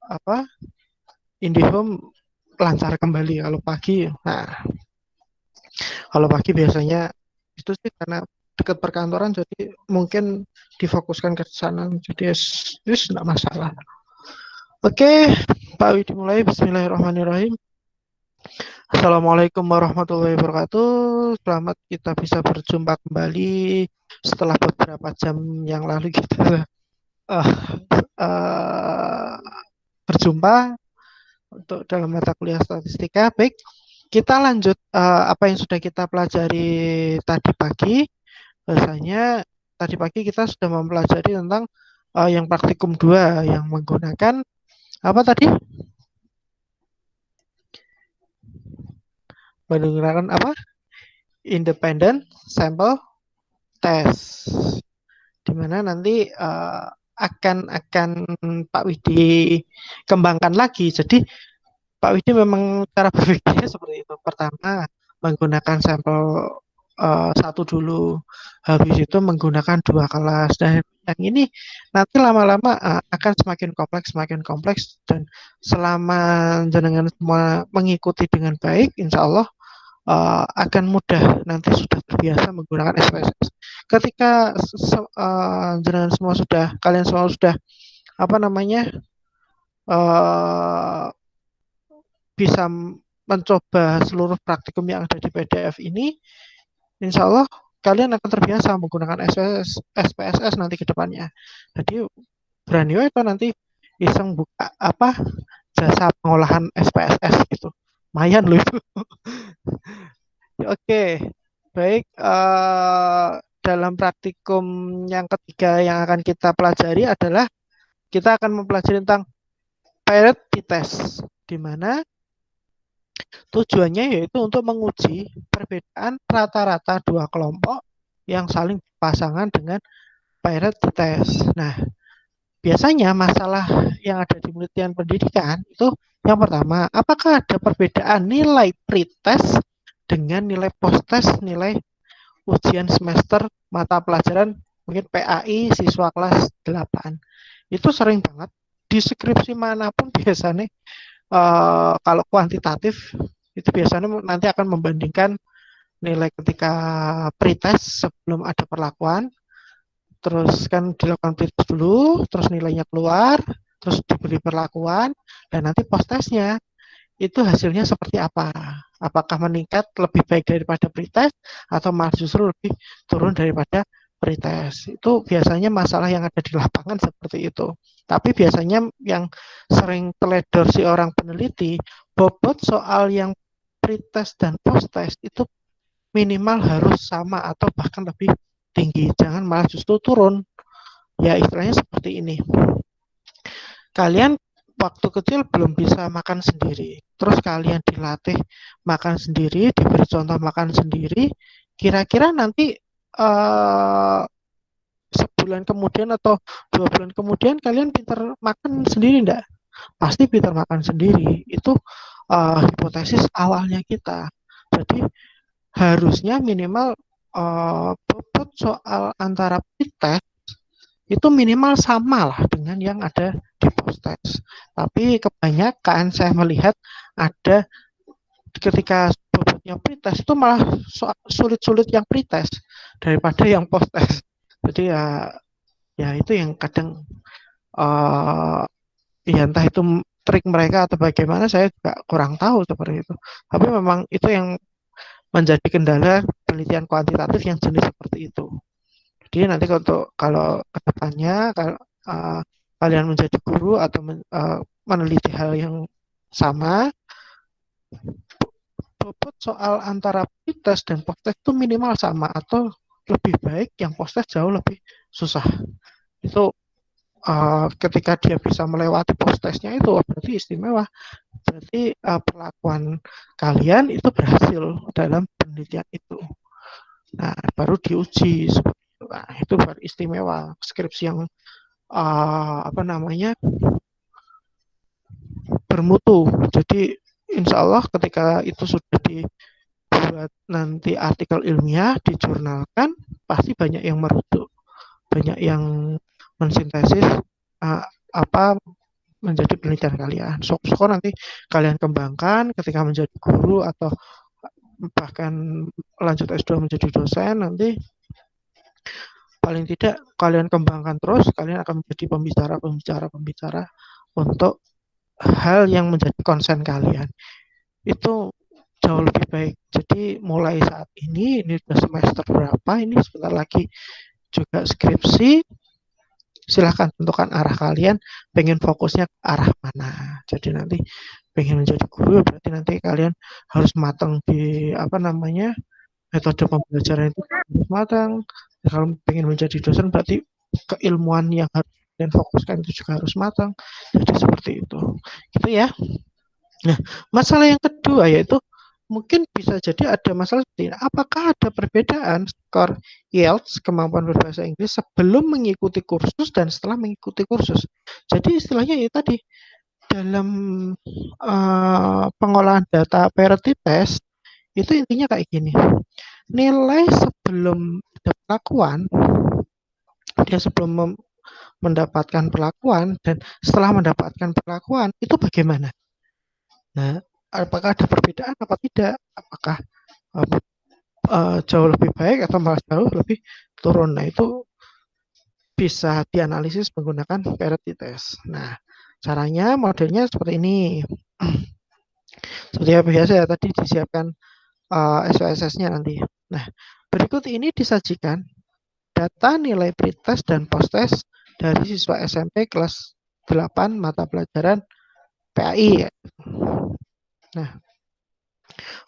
apa IndiHome lancar kembali kalau pagi. Nah, kalau pagi biasanya itu sih karena dekat perkantoran jadi mungkin difokuskan ke sana. Jadi yes, enggak masalah. Oke, Pak Widi mulai. Bismillahirrahmanirrahim. Assalamualaikum warahmatullahi wabarakatuh. Selamat kita bisa berjumpa kembali setelah beberapa jam yang lalu kita uh, uh, berjumpa untuk dalam mata kuliah statistika. Baik, kita lanjut apa yang sudah kita pelajari tadi pagi. Biasanya tadi pagi kita sudah mempelajari tentang yang praktikum 2 yang menggunakan apa tadi? Menggunakan apa? Independent sample test. Di mana nanti akan Pak Widi kembangkan lagi. Jadi Pak Widi memang cara berpikirnya seperti itu. Pertama, menggunakan sampel satu dulu, habis itu menggunakan 2 kelas. Dan yang ini nanti lama-lama akan semakin kompleks, dan selama jenengan semua mengikuti dengan baik, insya Allah akan mudah nanti sudah terbiasa menggunakan SPSS. Ketika jenengan semua sudah, kalian semua sudah apa namanya uh, bisa mencoba seluruh praktikum yang ada di PDF ini, insya Allah kalian akan terbiasa menggunakan SPSS nanti ke depannya. Jadi berani itu nanti iseng buka apa jasa pengolahan SPSS gitu. Lumayan loh itu. Oke, baik. Dalam praktikum yang ketiga yang akan kita pelajari adalah kita akan mempelajari tentang parity test, di mana tujuannya yaitu untuk menguji perbedaan rata-rata 2 kelompok yang saling berpasangan dengan parity test. Nah, biasanya masalah yang ada di penelitian pendidikan itu yang pertama, apakah ada perbedaan nilai pretest dengan nilai post-test, nilai ujian semester mata pelajaran mungkin PAI siswa kelas 8. Itu sering banget di skripsi manapun biasanya kalau kuantitatif itu biasanya nanti akan membandingkan nilai ketika pretest sebelum ada perlakuan, terus kan dilakukan pretest dulu, terus nilainya keluar, terus diberi perlakuan, dan nanti post testnya itu hasilnya seperti apa? Apakah meningkat lebih baik daripada pretest atau malah justru lebih turun daripada pretest? Itu biasanya masalah yang ada di lapangan seperti itu. Tapi biasanya yang sering teledor si orang peneliti, bobot soal yang pretest dan post-test itu minimal harus sama atau bahkan lebih tinggi. Jangan malah justru turun. Ya istilahnya seperti ini. Kalian waktu kecil belum bisa makan sendiri, terus kalian dilatih makan sendiri, diberi contoh makan sendiri, kira-kira nanti sebulan kemudian atau 2 bulan kemudian kalian pintar makan sendiri enggak? Pasti pintar makan sendiri. Itu hipotesis awalnya kita. Jadi harusnya minimal bobot soal antara pretest itu minimal sama lah dengan yang ada di post-test. Tapi kebanyakan saya melihat ada ketika bobotnya pretest itu malah sulit-sulit yang pretest daripada yang post-test. Jadi ya itu yang kadang ya entah itu trik mereka atau bagaimana, saya juga kurang tahu seperti itu. Tapi memang itu yang menjadi kendala penelitian kuantitatif yang jenis seperti itu. Jadi nanti untuk kalau kedepannya kalau kalian menjadi guru atau meneliti hal yang sama, bobot soal antara pretest dan post-test itu minimal sama atau lebih baik yang post-test jauh lebih susah. Itu ketika dia bisa melewati post-testnya itu berarti istimewa. Berarti perlakuan kalian itu berhasil dalam penelitian itu. Nah, baru diuji seperti itu. Nah, itu baru istimewa. Skripsi yang apa namanya bermutu. Jadi insya Allah ketika itu sudah dibuat nanti artikel ilmiah dijurnalkan, pasti banyak yang merujuk, banyak yang mensintesis apa menjadi penelitian kalian. So nanti kalian kembangkan ketika menjadi guru atau bahkan lanjut S2 menjadi dosen, nanti paling tidak kalian kembangkan terus, kalian akan menjadi pembicara untuk hal yang menjadi konsen kalian. Itu jauh lebih baik. Jadi mulai saat ini sudah semester berapa, ini sebentar lagi juga skripsi, silahkan tentukan arah kalian, pengen fokusnya ke arah mana. Jadi nanti pengen menjadi guru, berarti nanti kalian harus matang di metode pembelajaran itu harus matang. Kalau pengen menjadi dosen berarti keilmuan yang harus kalian fokuskan itu juga harus matang. Jadi seperti itu. Gitu ya. Nah, masalah yang kedua yaitu mungkin bisa jadi ada masalah seperti ini. Apakah ada perbedaan skor IELTS kemampuan berbahasa Inggris sebelum mengikuti kursus dan setelah mengikuti kursus? Jadi istilahnya ya tadi dalam pengolahan data parity test itu intinya kayak gini. Nilai sebelum ada perlakuan, dia sebelum mendapatkan perlakuan dan setelah mendapatkan perlakuan itu bagaimana? Nah, apakah ada perbedaan apa tidak? Apakah jauh lebih baik atau malah jauh lebih turun? Nah, itu bisa dianalisis menggunakan parity test. Nah, caranya modelnya seperti ini. Seperti yang biasa ya, tadi disiapkan SPSS-nya nanti. Nah, berikut ini disajikan data nilai pretest dan posttest dari siswa SMP kelas 8 mata pelajaran PAI. Nah,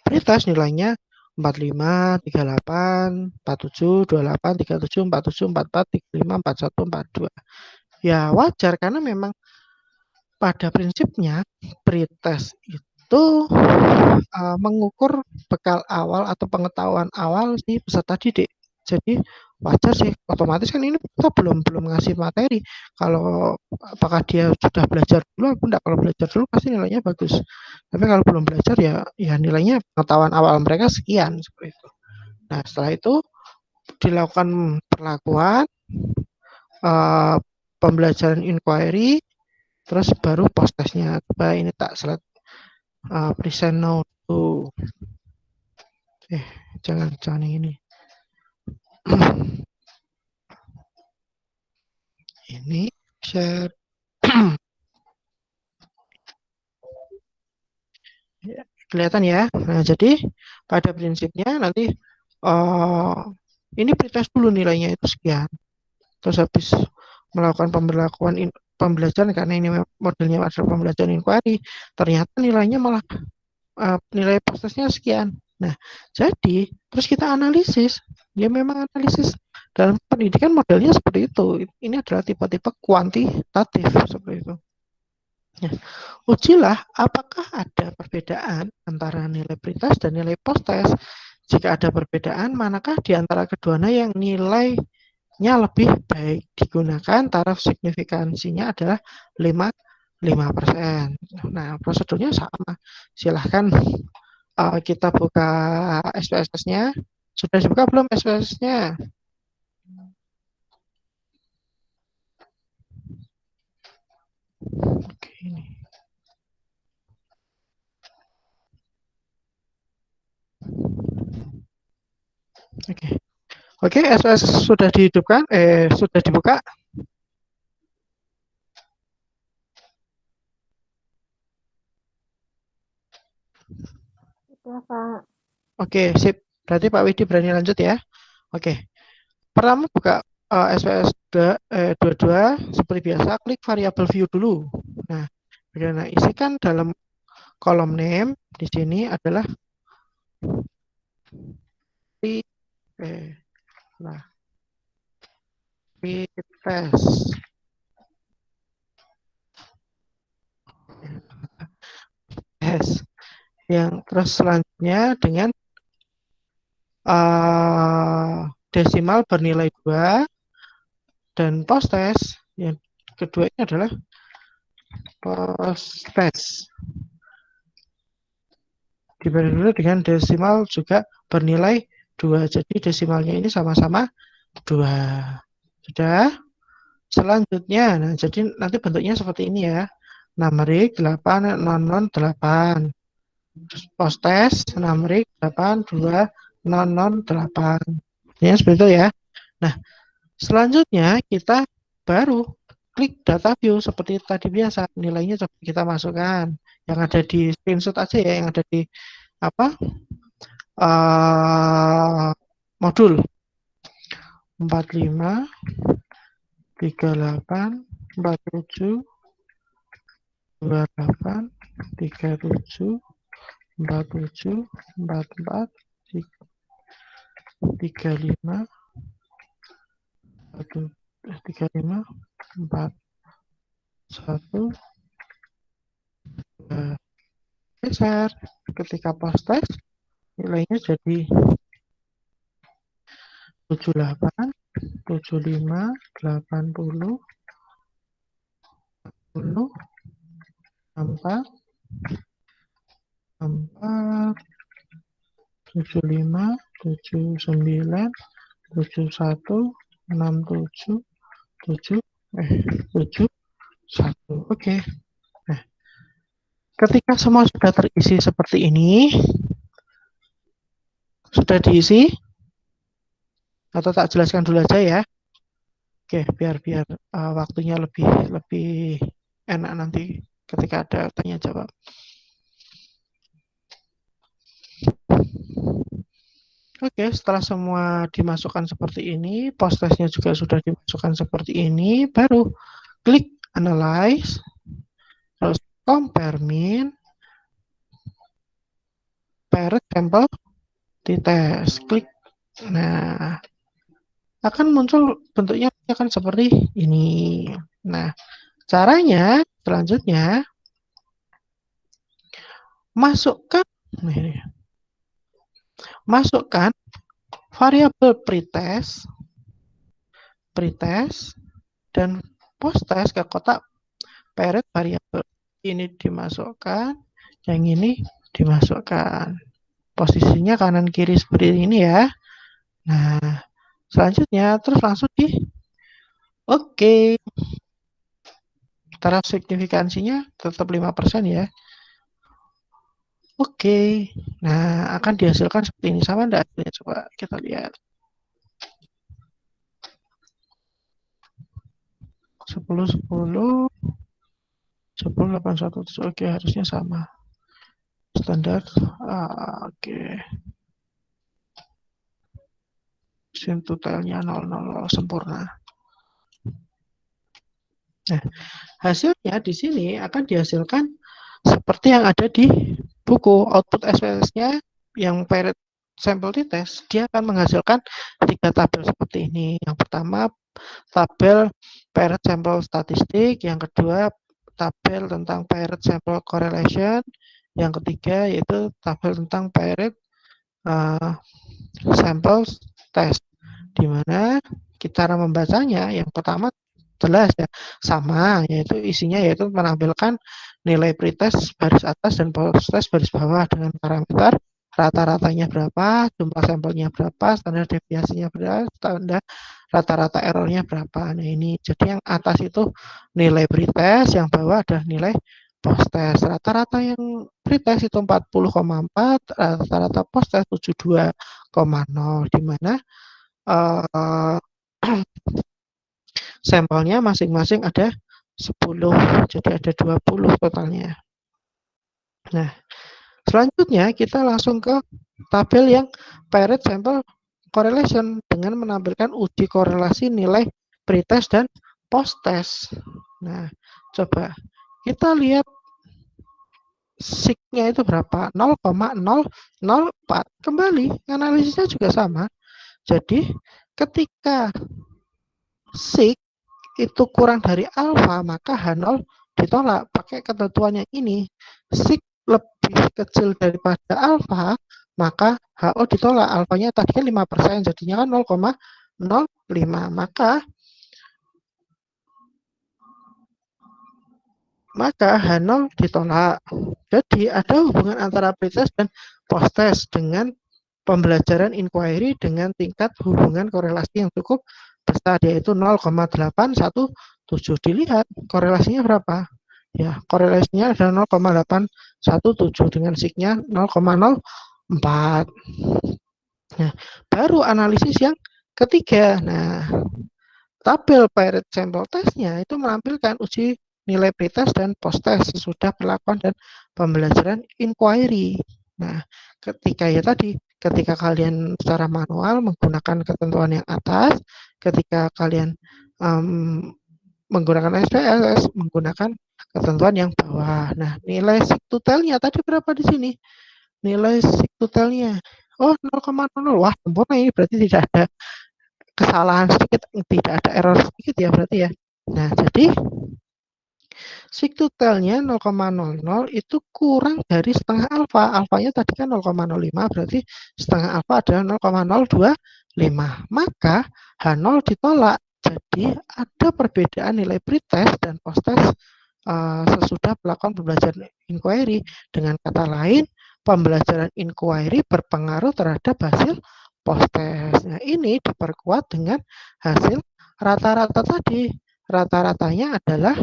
pretest nilainya 45, 38, 47, 28, 37, 47, 44, 35, 41, 42. Ya wajar karena memang pada prinsipnya pretest itu mengukur bekal awal atau pengetahuan awal si peserta didik. Jadi wajar sih, otomatis kan ini kita belum ngasih materi. Kalau apakah dia sudah belajar dulu atau enggak, kalau belajar dulu pasti nilainya bagus. Tapi kalau belum belajar ya nilainya pengetahuan awal mereka sekian seperti itu. Nah, setelah itu dilakukan perlakuan pembelajaran inquiry, terus baru post testnya. Coba ini tak slide present now to jangan yang ini. Ini share. Kelihatan ya. Nah, jadi pada prinsipnya nanti ini pretest dulu nilainya itu sekian. Terus habis melakukan pembelajaran karena ini modelnya adalah pembelajaran inquiry, ternyata nilainya malah nilai postesnya sekian. Nah, jadi terus kita analisis. Dia memang analisis dalam pendidikan modelnya seperti itu. Ini adalah tipe-tipe kuantitatif seperti itu. Ya. Ujilah apakah ada perbedaan antara nilai pretest dan nilai posttest. Jika ada perbedaan, manakah di antara keduanya yang nilainya lebih baik digunakan? Taraf signifikansinya adalah 5%. Nah, prosedurnya sama. Silahkan kita buka SPSS-nya. Sudah dibuka belum SPSS-nya? Oke, ini. Oke, SPSS sudah dihidupkan, sudah dibuka. Ya, Pak. Oke, sip. Berarti Pak Widi berani lanjut ya. Oke. Pertama buka SPSS 22 seperti biasa, klik variabel view dulu. Nah, isikan dalam kolom name di sini adalah pretest. Yes. Yang terus selanjutnya dengan desimal bernilai 2 dan post test. Yang kedua ini adalah post test. Diberi dulu dengan desimal juga bernilai 2. Jadi desimalnya ini sama-sama 2. Sudah? Selanjutnya, nah jadi nanti bentuknya seperti ini ya. numerik 8, non 8. Post test numerik 8, 2, non 8. Ya, seperti itu ya. Nah, selanjutnya kita baru klik data view seperti tadi biasa. Nilainya coba kita masukkan. Yang ada di screenshot aja ya, yang ada di apa? Modul 45, 38, 47, 28, 37, 47, 44, 35, 35, 4, 1, geser. Ketika post test nilainya jadi 78, 75, 80, 10, 4, 4, 75, 79, 71, 67, 71. Oke. Nah, ketika semua sudah terisi seperti ini, sudah diisi, atau tak jelaskan dulu aja ya. Oke, biar waktunya lebih enak nanti ketika ada tanya jawab. Oke, setelah semua dimasukkan seperti ini, post testnya juga sudah dimasukkan seperti ini, baru klik analyze, terus compare mean, parent sample di tes, klik. Nah, akan muncul bentuknya akan seperti ini. Nah, caranya selanjutnya masukkan variabel pretest dan post test ke kotak parent variabel. Ini dimasukkan, yang ini dimasukkan. Posisinya kanan kiri seperti ini ya. Nah, selanjutnya terus langsung di oke. Taraf signifikansinya tetap 5% ya. Oke. Nah, akan dihasilkan seperti ini. Sama enggak? Coba kita lihat. 10, 10, 10, 8, 1, 7. Oke, harusnya sama. Standar. Oke. Sin totalnya 0, 0, sempurna. Nah, hasilnya di sini akan dihasilkan seperti yang ada di buku. Output SPSS-nya yang parent sampel di tes, dia akan menghasilkan 3 tabel seperti ini. Yang pertama, tabel parent sampel statistik. Yang kedua, tabel tentang parent sampel correlation. Yang ketiga, yaitu tabel tentang parent sampel test. Di mana cara membacanya, yang pertama jelas ya, sama, yaitu isinya yaitu menampilkan nilai pretest baris atas dan post test baris bawah dengan parameter rata-ratanya berapa, jumlah sampelnya berapa, standar deviasinya berapa, standar rata-rata errornya berapa. Nah ini, jadi yang atas itu nilai pretest, yang bawah ada nilai post test. Rata-rata yang pretest itu 40,4, rata-rata post test 72,0, di mana sampelnya masing-masing ada 10, jadi ada 20 totalnya. Nah, selanjutnya kita langsung ke tabel yang parent sample correlation dengan menampilkan uji korelasi nilai pretest dan post test. Nah, coba kita lihat sig-nya itu berapa? 0,004. Kembali, analisisnya juga sama. Jadi, ketika sig itu kurang dari alfa, maka H0 ditolak. Pakai ketentuan yang ini, sig lebih kecil daripada alfa, maka HO ditolak. Alfanya tadi kan 5%, jadinya kan 0,05. Maka H0 ditolak. Jadi ada hubungan antara pretest dan post test dengan pembelajaran inquiry dengan tingkat hubungan korelasi yang cukup besar, yaitu 0,817. Dilihat korelasinya berapa? Ya, korelasinya ada 0,817 dengan signya 0,04. Nah, baru analisis yang ketiga. Nah, tabel Pirate Sample Test-nya itu menampilkan uji nilai pretest dan post-test sesudah perlakuan dan pembelajaran inquiry. Nah, ketika ya tadi, ketika kalian secara manual menggunakan ketentuan yang atas, ketika kalian um, menggunakan SPSS, menggunakan ketentuan yang bawah. Nah, nilai siktutelnya tadi berapa di sini? Nilai siktutelnya, oh 0,00. Wah, sempurna ini berarti tidak ada kesalahan sedikit, tidak ada error sedikit ya berarti ya. Nah, jadi siktutelnya 0,00 itu kurang dari setengah alfa. Alfanya tadi kan 0,05, berarti setengah alfa adalah 0,025. Maka H0 ditolak. Jadi ada perbedaan nilai pretest dan posttest sesudah melakukan pembelajaran inquiry. Dengan kata lain, pembelajaran inquiry berpengaruh terhadap hasil post-test. Nah, ini diperkuat dengan hasil rata-rata tadi. Rata-ratanya adalah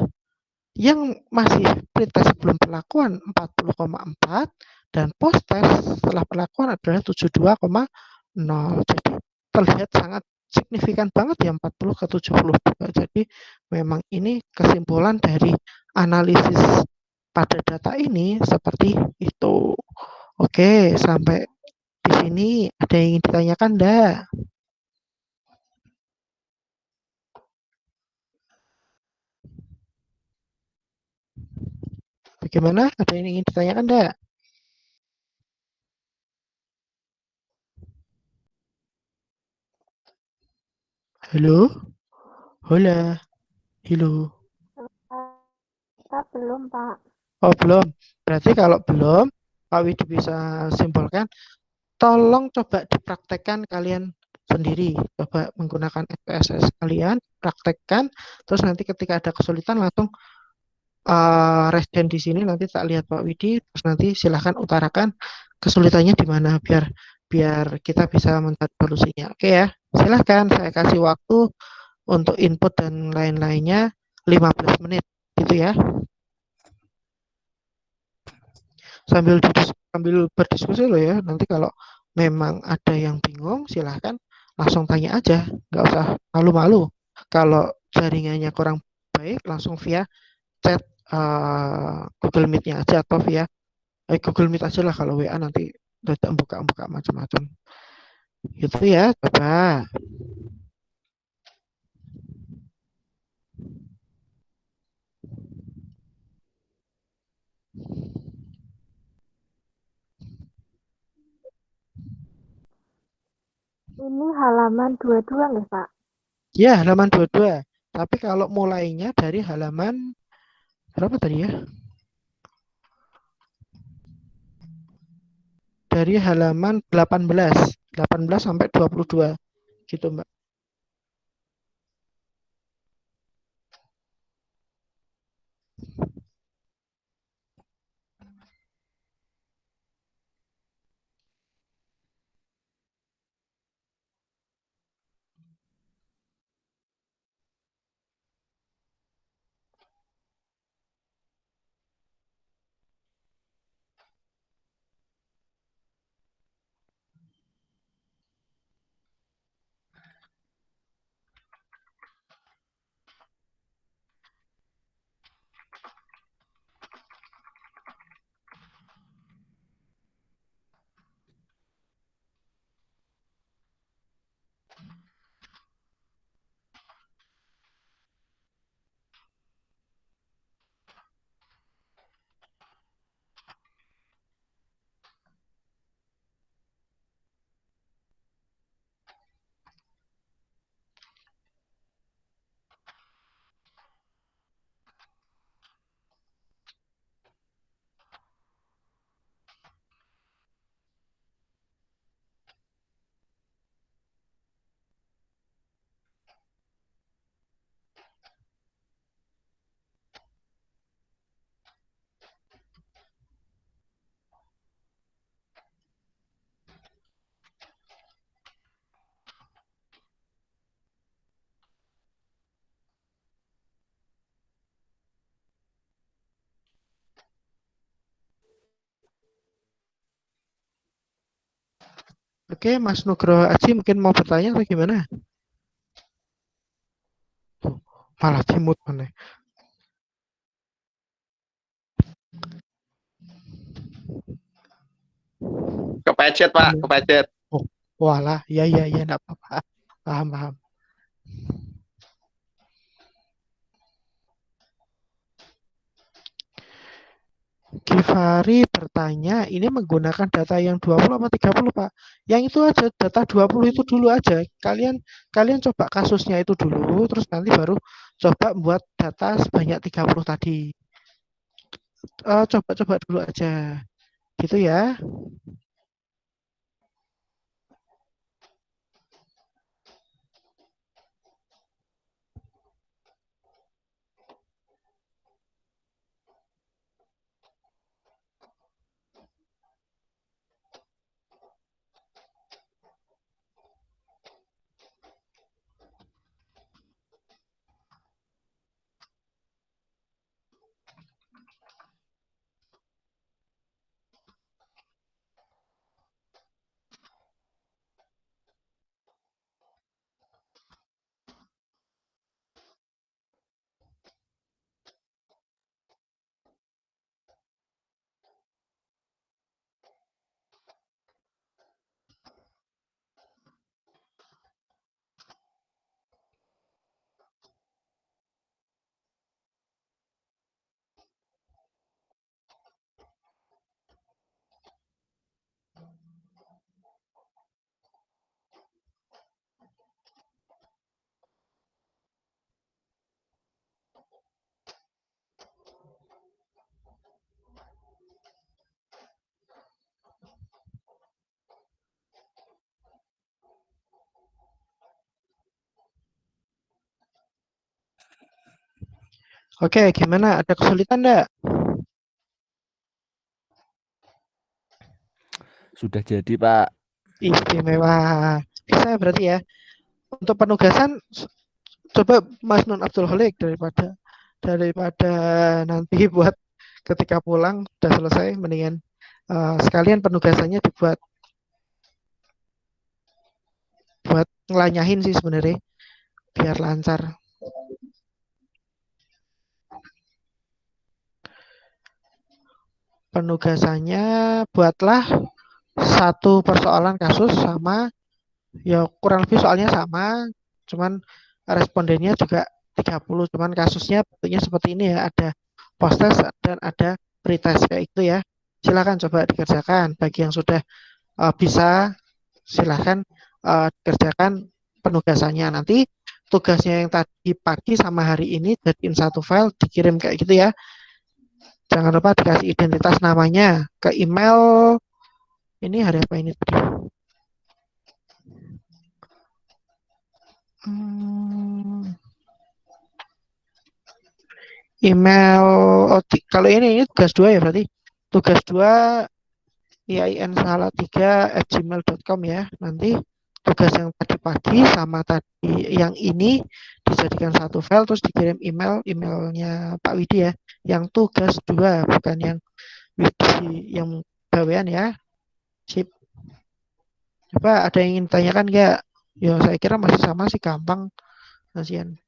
yang masih pretest sebelum perlakuan 40,4 dan post-test setelah perlakuan adalah 72,0. Jadi terlihat sangat signifikan banget ya 40 ke 72. Jadi memang ini kesimpulan dari analisis pada data ini seperti itu. Oke, sampai di sini ada yang ingin ditanyakan enggak? Bagaimana? Ada yang ingin ditanyakan enggak? Halo? Hola? Halo? Kita belum, Pak. Oh, belum. Berarti kalau belum, Pak Widi bisa simpulkan, tolong coba dipraktekkan kalian sendiri. Coba menggunakan SPSS kalian, praktekkan, terus nanti ketika ada kesulitan langsung residen di sini, nanti tak lihat Pak Widi, terus nanti silahkan utarakan kesulitannya di mana biar biar kita bisa mencari solusinya. Oke ya, silahkan saya kasih waktu untuk input dan lain-lainnya 15 menit gitu ya. Sambil berdiskusi loh ya. Nanti kalau memang ada yang bingung, silahkan langsung tanya aja, nggak usah malu-malu. Kalau jaringannya kurang baik, langsung via chat Google Meet-nya aja atau via Google Meet aja lah. Kalau WA nanti tidak buka-buka macam-macam. Gitu ya, coba. Ini halaman 22 nggak, Pak? Ya, halaman 22. Tapi kalau mulainya dari halaman berapa tadi ya? Dari halaman 18. 18 sampai 22 gitu, Mbak. Oke, Mas Nugroho Aji mungkin mau bertanya atau gimana? Malah cimut mana? Kepecet, Pak, kepecet. Oh, walah, ya, enggak apa-apa. Paham, paham. Givari bertanya, ini menggunakan data yang 20 atau 30, Pak? Yang itu aja, data 20 itu dulu aja. Kalian kalian coba kasusnya itu dulu, terus nanti baru coba buat data sebanyak 30 tadi. Coba-coba dulu aja. Gitu ya. Oke, gimana? Ada kesulitan enggak? Sudah jadi, Pak. Istimewa. Bisa berarti ya. Untuk penugasan coba Mas Nun Abdul Holik daripada nanti buat ketika pulang udah selesai mendingan sekalian penugasannya dibuat buat ngelanyahin sih sebenarnya biar lancar. Penugasannya buatlah satu persoalan kasus sama ya kurang lebih soalnya sama, cuman respondennya juga 30, cuman kasusnya bentuknya seperti ini ya, ada post test dan ada pretest kayak itu ya. Silakan coba dikerjakan. Bagi yang sudah bisa silakan kerjakan penugasannya. Nanti tugasnya yang tadi pagi sama hari ini jadiin satu file dikirim kayak gitu ya. Jangan lupa dikasih identitas namanya ke email. Ini hari apa ini tadi? Email kalau ini tugas 2 ya berarti. Tugas 2 iain3@gmail.com ya. Nanti tugas yang tadi pagi sama tadi yang ini dijadikan satu file terus dikirim emailnya Pak Widi ya. Yang tugas 2 bukan yang Widi yang gawean ya. Sip. Coba ada yang ingin tanyakan nggak? Ya saya kira masih sama sih, gampang. Kasihan.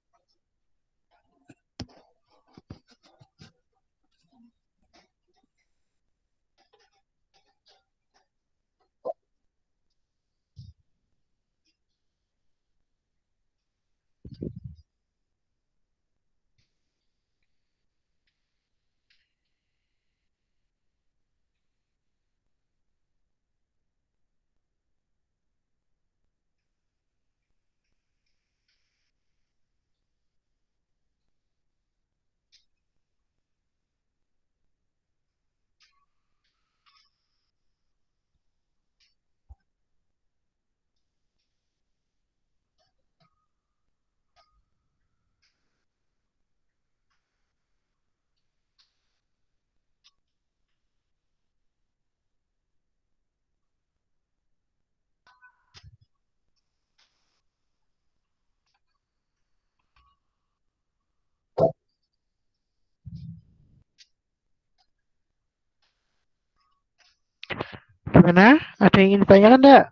Gimana? Ada yang ingin ditanyakan enggak?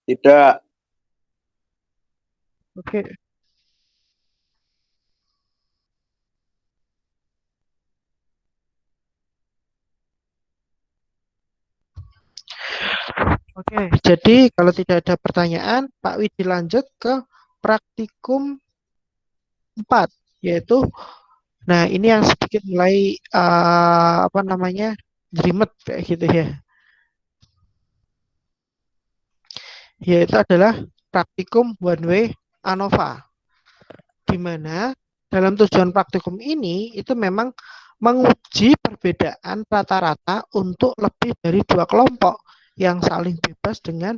Tidak. Oke. Oke, jadi kalau tidak ada pertanyaan, Pak Widi lanjut ke praktikum 4, yaitu, nah ini yang sedikit mulai apa namanya, jelimet kayak gitu ya, yaitu adalah praktikum one way ANOVA, di mana dalam tujuan praktikum ini itu memang menguji perbedaan rata-rata untuk lebih dari 2 kelompok yang saling bebas dengan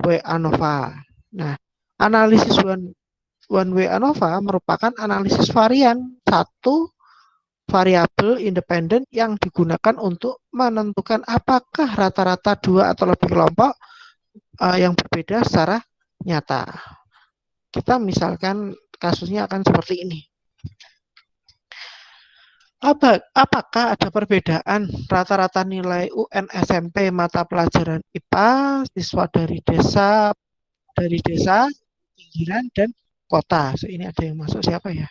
way ANOVA. Nah, analisis one way ANOVA merupakan analisis varian satu variabel independen yang digunakan untuk menentukan apakah rata-rata 2 atau lebih kelompok yang berbeda secara nyata. Kita misalkan kasusnya akan seperti ini. Apakah ada perbedaan rata-rata nilai UN SMP mata pelajaran IPA siswa dari desa, pinggiran, dan kota? So, ini ada yang masuk siapa ya?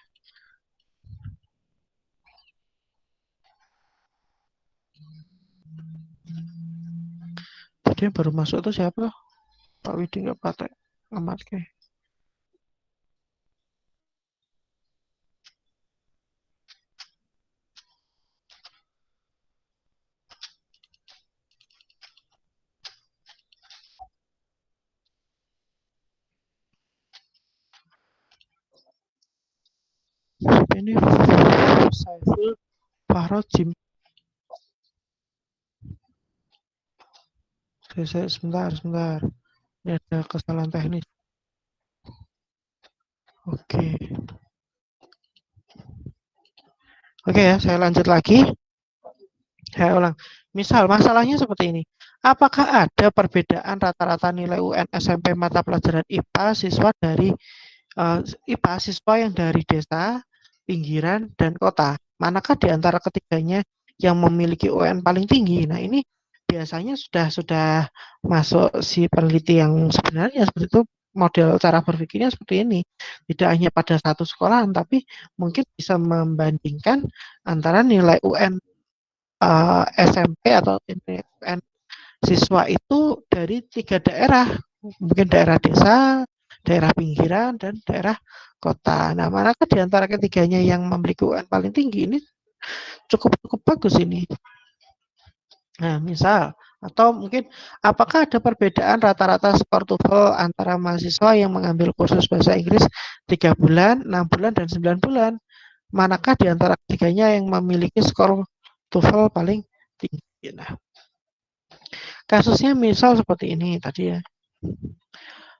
Tadi yang baru masuk itu siapa? Pak Widi nggak pakai amat kayak. Ini Saiful Fahrojim. Sebentar. Ini ada kesalahan teknis. Oke. Oke ya, saya lanjut lagi. Saya ulang. Misal masalahnya seperti ini. Apakah ada perbedaan rata-rata nilai UN SMP mata pelajaran IPA siswa dari IPA siswa yang dari desa, pinggiran, dan kota? Manakah di antara ketiganya yang memiliki UN paling tinggi? Nah, ini biasanya sudah masuk si peneliti yang sebenarnya seperti itu. Model cara berpikirnya seperti ini, tidak hanya pada satu sekolahan, tapi mungkin bisa membandingkan antara nilai UN SMP atau UN siswa itu dari 3 daerah, mungkin daerah desa, daerah pinggiran, dan daerah kota. Nah, manakah di antara ketiganya yang memiliki UN paling tinggi? Ini cukup bagus ini. Nah, misal, atau mungkin apakah ada perbedaan rata-rata skor TOEFL antara mahasiswa yang mengambil kursus bahasa Inggris 3 bulan, 6 bulan, dan 9 bulan? Manakah di antara ketiganya yang memiliki skor TOEFL paling tinggi? Nah, kasusnya misal seperti ini tadi ya.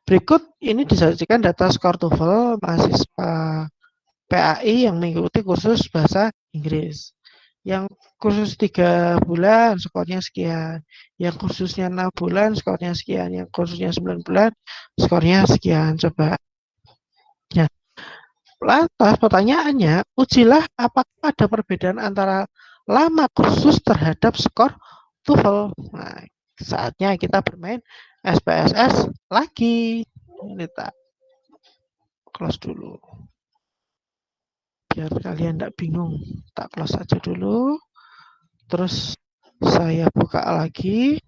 Berikut ini disajikan data skor TOEFL mahasiswa PAI yang mengikuti kursus bahasa Inggris. Yang kursus 3 bulan skornya sekian, yang kursusnya 6 bulan skornya sekian, yang kursusnya 9 bulan skornya sekian. Coba. Ya. Lantas pertanyaannya, ujilah apakah ada perbedaan antara lama kursus terhadap skor TOEFL. Nah, saatnya kita bermain SPSS lagi. Ini tak close dulu. Biar kalian tidak bingung. Tak close aja dulu. Terus saya buka lagi.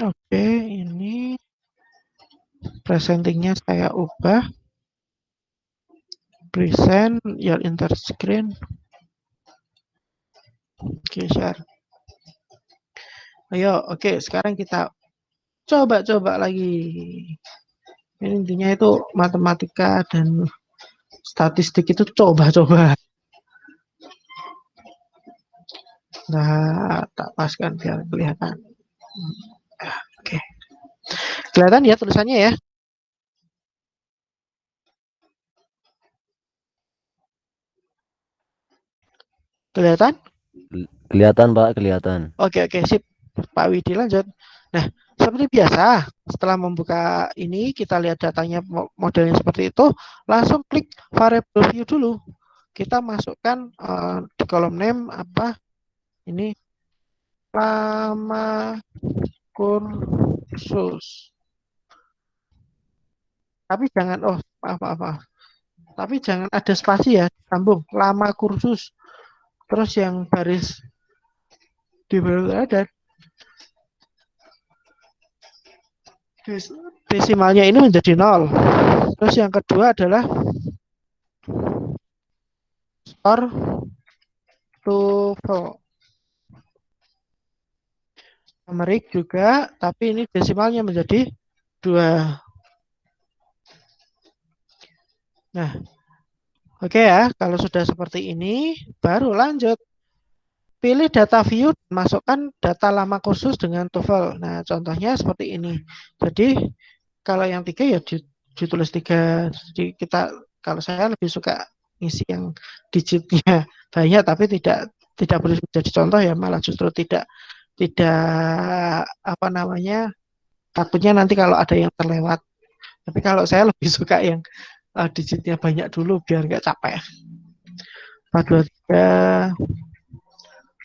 Oke, ini presentingnya saya ubah. Present your enter screen. Oke, share. Ayo, oke, sekarang kita coba lagi. Ini intinya itu matematika dan statistik itu coba. Nah, tak paskan biar kelihatan. Oke. Kelihatan ya tulisannya ya? Kelihatan? Kelihatan, Pak, kelihatan. Oke, sip. Pak Widi lanjut. Nah, seperti biasa, setelah membuka ini, kita lihat datanya modelnya seperti itu, langsung klik variable view dulu. Kita masukkan di kolom name apa? Ini lama kursus. Tapi jangan, oh maaf, maaf, maaf. Tapi jangan ada spasi ya, sambung lama kursus. Terus yang baris di bawah ada desimalnya ini menjadi 0. Terus yang kedua adalah skor TOEFL. Numerik juga, tapi ini desimalnya menjadi 2. Nah, oke ya, kalau sudah seperti ini, baru lanjut. Pilih data view, masukkan data lama kursus dengan TOEFL. Nah, contohnya seperti ini. Jadi, kalau yang 3 ya ditulis 3. Jadi kalau saya lebih suka isi yang digitnya banyak, tapi tidak boleh menjadi contoh ya, malah justru tidak apa namanya, takutnya nanti kalau ada yang terlewat. Tapi kalau saya lebih suka yang digitnya banyak dulu biar nggak capek. 423,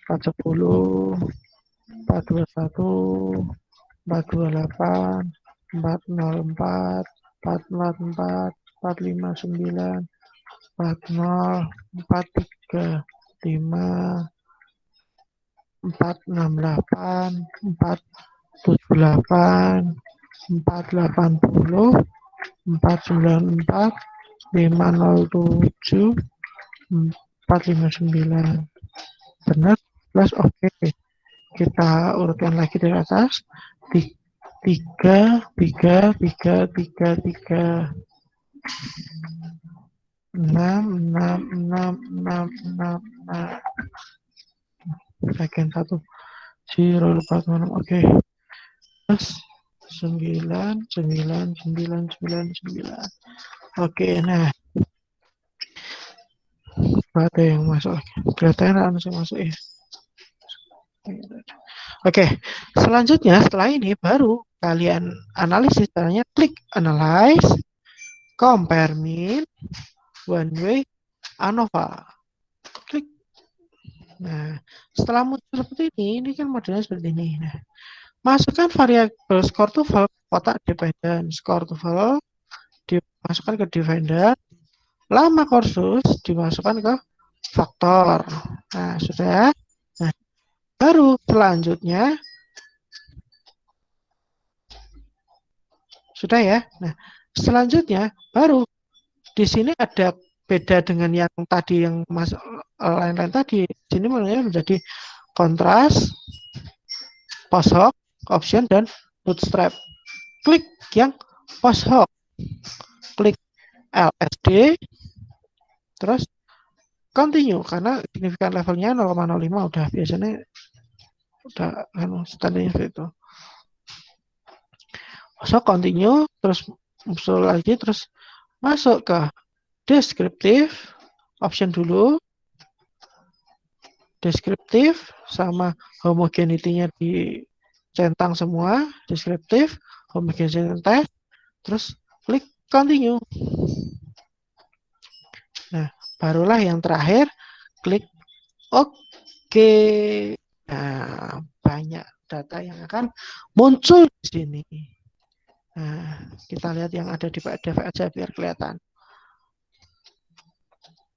410, 421, 428, 404, 444, 459, 40, 435, 468, 478, 480, 494, 507, 459. Benar, plus oke. Kita urutkan lagi dari atas. 3, 3, 3, 3, 3. 6, 6, 6, 6, 6, 6. Bagian 1. 0, 4, 6, oke. Plus 9, 9, 9, 9, 9. Oke, nah. Ada yang masuk. Kelihatannya langsung masuk ya. Oke, selanjutnya setelah ini baru kalian analisis. Caranya klik analyze, compare mean, one way, ANOVA. Klik. Nah, setelah muncul seperti ini kan modelnya seperti ini. Nah, masukkan variabel skor TOEFL kotak dependent. Skor TOEFL dimasukkan ke dependent. Lama kursus dimasukkan ke faktor. Nah, sudah. Nah, baru selanjutnya sudah ya. Nah, selanjutnya baru di sini ada beda dengan yang tadi yang masuk lain-lain tadi. Di sini menjadi kontras, post hoc, option dan bootstrap. Klik yang post hoc. Klik LSD. Terus continue karena signifikan levelnya 0,05 udah biasanya udah standarnya seperti itu. So continue terus muncul lagi terus masuk ke deskriptif option dulu. Deskriptif sama homogenity-nya dicentang semua, deskriptif, homogenity test, terus klik continue. Nah, barulah yang terakhir klik OK. Nah, banyak data yang akan muncul di sini. Nah, kita lihat yang ada di PDF aja biar kelihatan.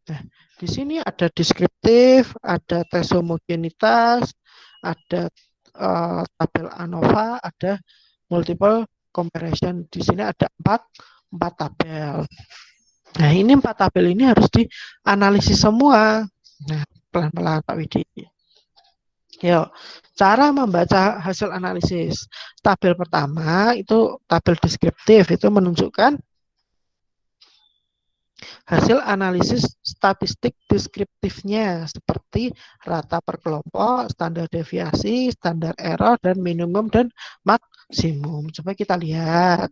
Nah, di sini ada deskriptif, ada tes homogenitas, ada tabel ANOVA, ada multiple comparison. Di sini ada 4 tabel. Nah, ini 4 tabel ini harus dianalisis semua. Nah, pelan-pelan Pak Widi. Yuk, cara membaca hasil analisis. Tabel pertama itu tabel deskriptif, itu menunjukkan hasil analisis statistik deskriptifnya seperti rata per kelompok, standar deviasi, standar error, dan minimum dan maksimum. Coba kita lihat.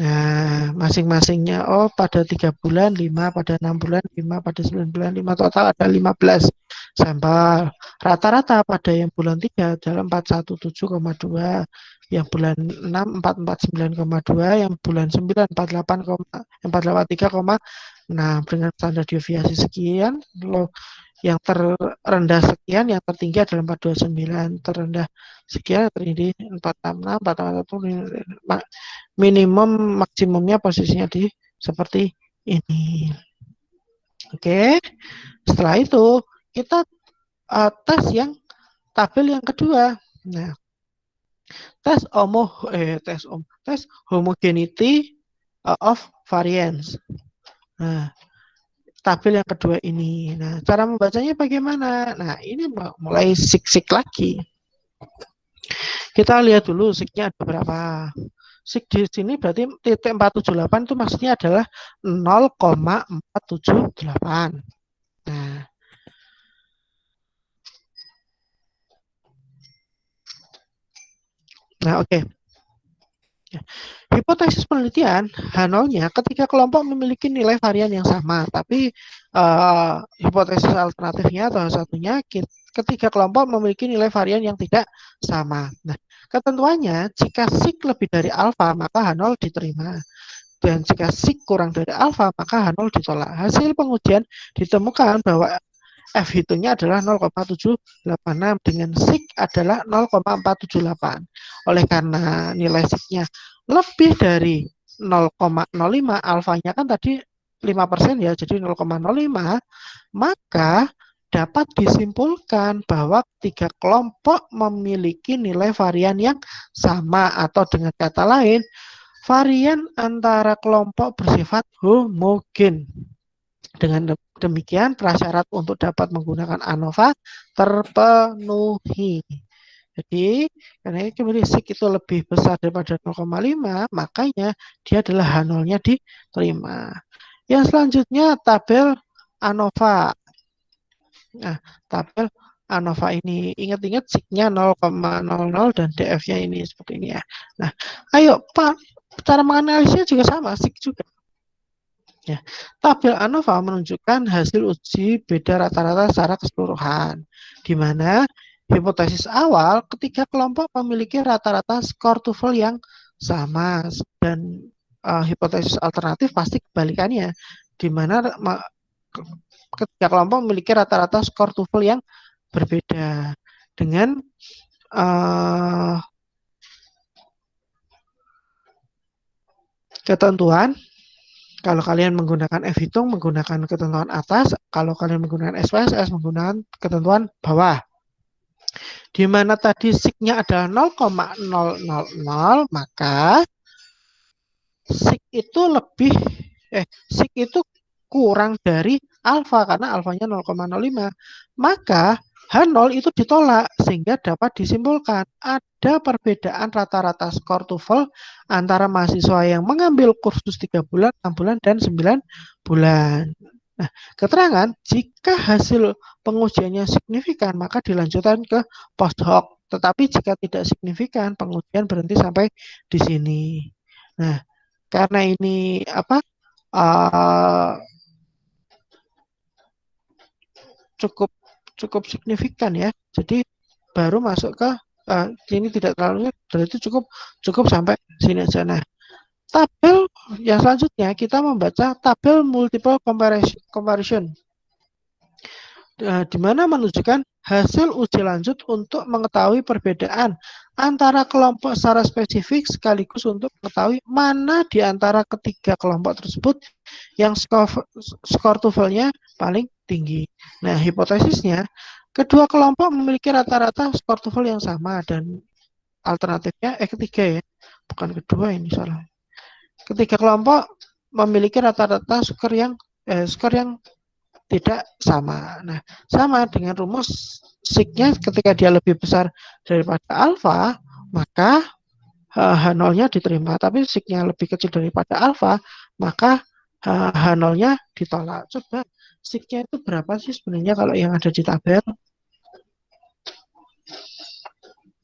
Nah, masing-masingnya pada 3 bulan 5, pada 6 bulan 5, pada 9 bulan 5, total ada 15 sampel. Rata-rata pada yang bulan 3 adalah 417,2, yang bulan 6 449,2, yang bulan 9 483,6 dengan standar deviasi sekian. yang terendah sekian, yang tertinggi adalah 429, terendah sekian, tertinggi 466, 461, minimum maksimumnya posisinya di seperti ini. Oke, setelah itu kita tes yang tabel yang kedua. Nah, tes homogeneity of variance. Nah, tabel yang kedua ini. Nah, cara membacanya bagaimana? Nah, ini mulai sik-sik lagi. Kita lihat dulu siknya ada berapa. Sik di sini berarti titik 478 itu maksudnya adalah 0,478. Nah, oke. Ya. Hipotesis penelitian H0-nya ketika kelompok memiliki nilai varian yang sama, tapi hipotesis alternatifnya atau satunya ketika kelompok memiliki nilai varian yang tidak sama. Nah, ketentuannya jika sik lebih dari alfa maka H0 diterima. Dan jika sik kurang dari alfa maka H0 ditolak. Hasil pengujian ditemukan bahwa F hitungnya adalah 0,786 dengan sik adalah 0,478. Oleh karena nilai siknya lebih dari 0,05, alfanya kan tadi 5% ya, jadi 0,05, maka dapat disimpulkan bahwa tiga kelompok memiliki nilai varian yang sama, atau dengan kata lain, varian antara kelompok bersifat homogen. Dengan demikian, prasyarat untuk dapat menggunakan ANOVA terpenuhi. Jadi, karena kemudian sik itu lebih besar daripada 0,5, makanya dia adalah H0-nya diterima. Yang selanjutnya, tabel ANOVA. Nah, tabel ANOVA ini, ingat-ingat siknya 0,00 dan DF-nya ini seperti ini ya. Nah, ayo Pak, cara menganalisisnya juga sama, sik juga. Ya, tabel ANOVA menunjukkan hasil uji beda rata-rata secara keseluruhan, di mana hipotesis awal ketiga kelompok memiliki rata-rata skor TOEFL yang sama, dan hipotesis alternatif pasti kebalikannya, di mana ketiga kelompok memiliki rata-rata skor TOEFL yang berbeda. Dengan ketentuan, kalau kalian menggunakan F hitung menggunakan ketentuan atas, kalau kalian menggunakan SPSS menggunakan ketentuan bawah. Di mana tadi siknya adalah 0,000, maka sik itu sik itu kurang dari alfa karena alfanya 0,05. Maka H0 itu ditolak, sehingga dapat disimpulkan ada perbedaan rata-rata skor TOEFL antara mahasiswa yang mengambil kursus 3 bulan, 6 bulan, dan 9 bulan. Nah, keterangan jika hasil pengujiannya signifikan maka dilanjutkan ke post hoc, tetapi jika tidak signifikan pengujian berhenti sampai di sini. Nah, karena ini cukup signifikan ya, jadi baru masuk ke ini tidak terlalu, berarti cukup sampai sini aja. Nah, tabel yang selanjutnya kita membaca tabel multiple comparison, di mana menunjukkan hasil uji lanjut untuk mengetahui perbedaan antara kelompok secara spesifik, sekaligus untuk mengetahui mana di antara ketiga kelompok tersebut yang skor TOEFL-nya paling tinggi. Nah, hipotesisnya kedua kelompok memiliki rata-rata skor TOEFL yang sama, dan alternatifnya ketiga ya, bukan kedua, ini salah. Ketiga kelompok memiliki rata-rata skor yang tidak sama. Nah, sama dengan rumus siknya, ketika dia lebih besar daripada alfa, maka H0-nya diterima. Tapi siknya lebih kecil daripada alfa, maka H0-nya ditolak. Coba siknya itu berapa sih sebenarnya kalau yang ada di tabel?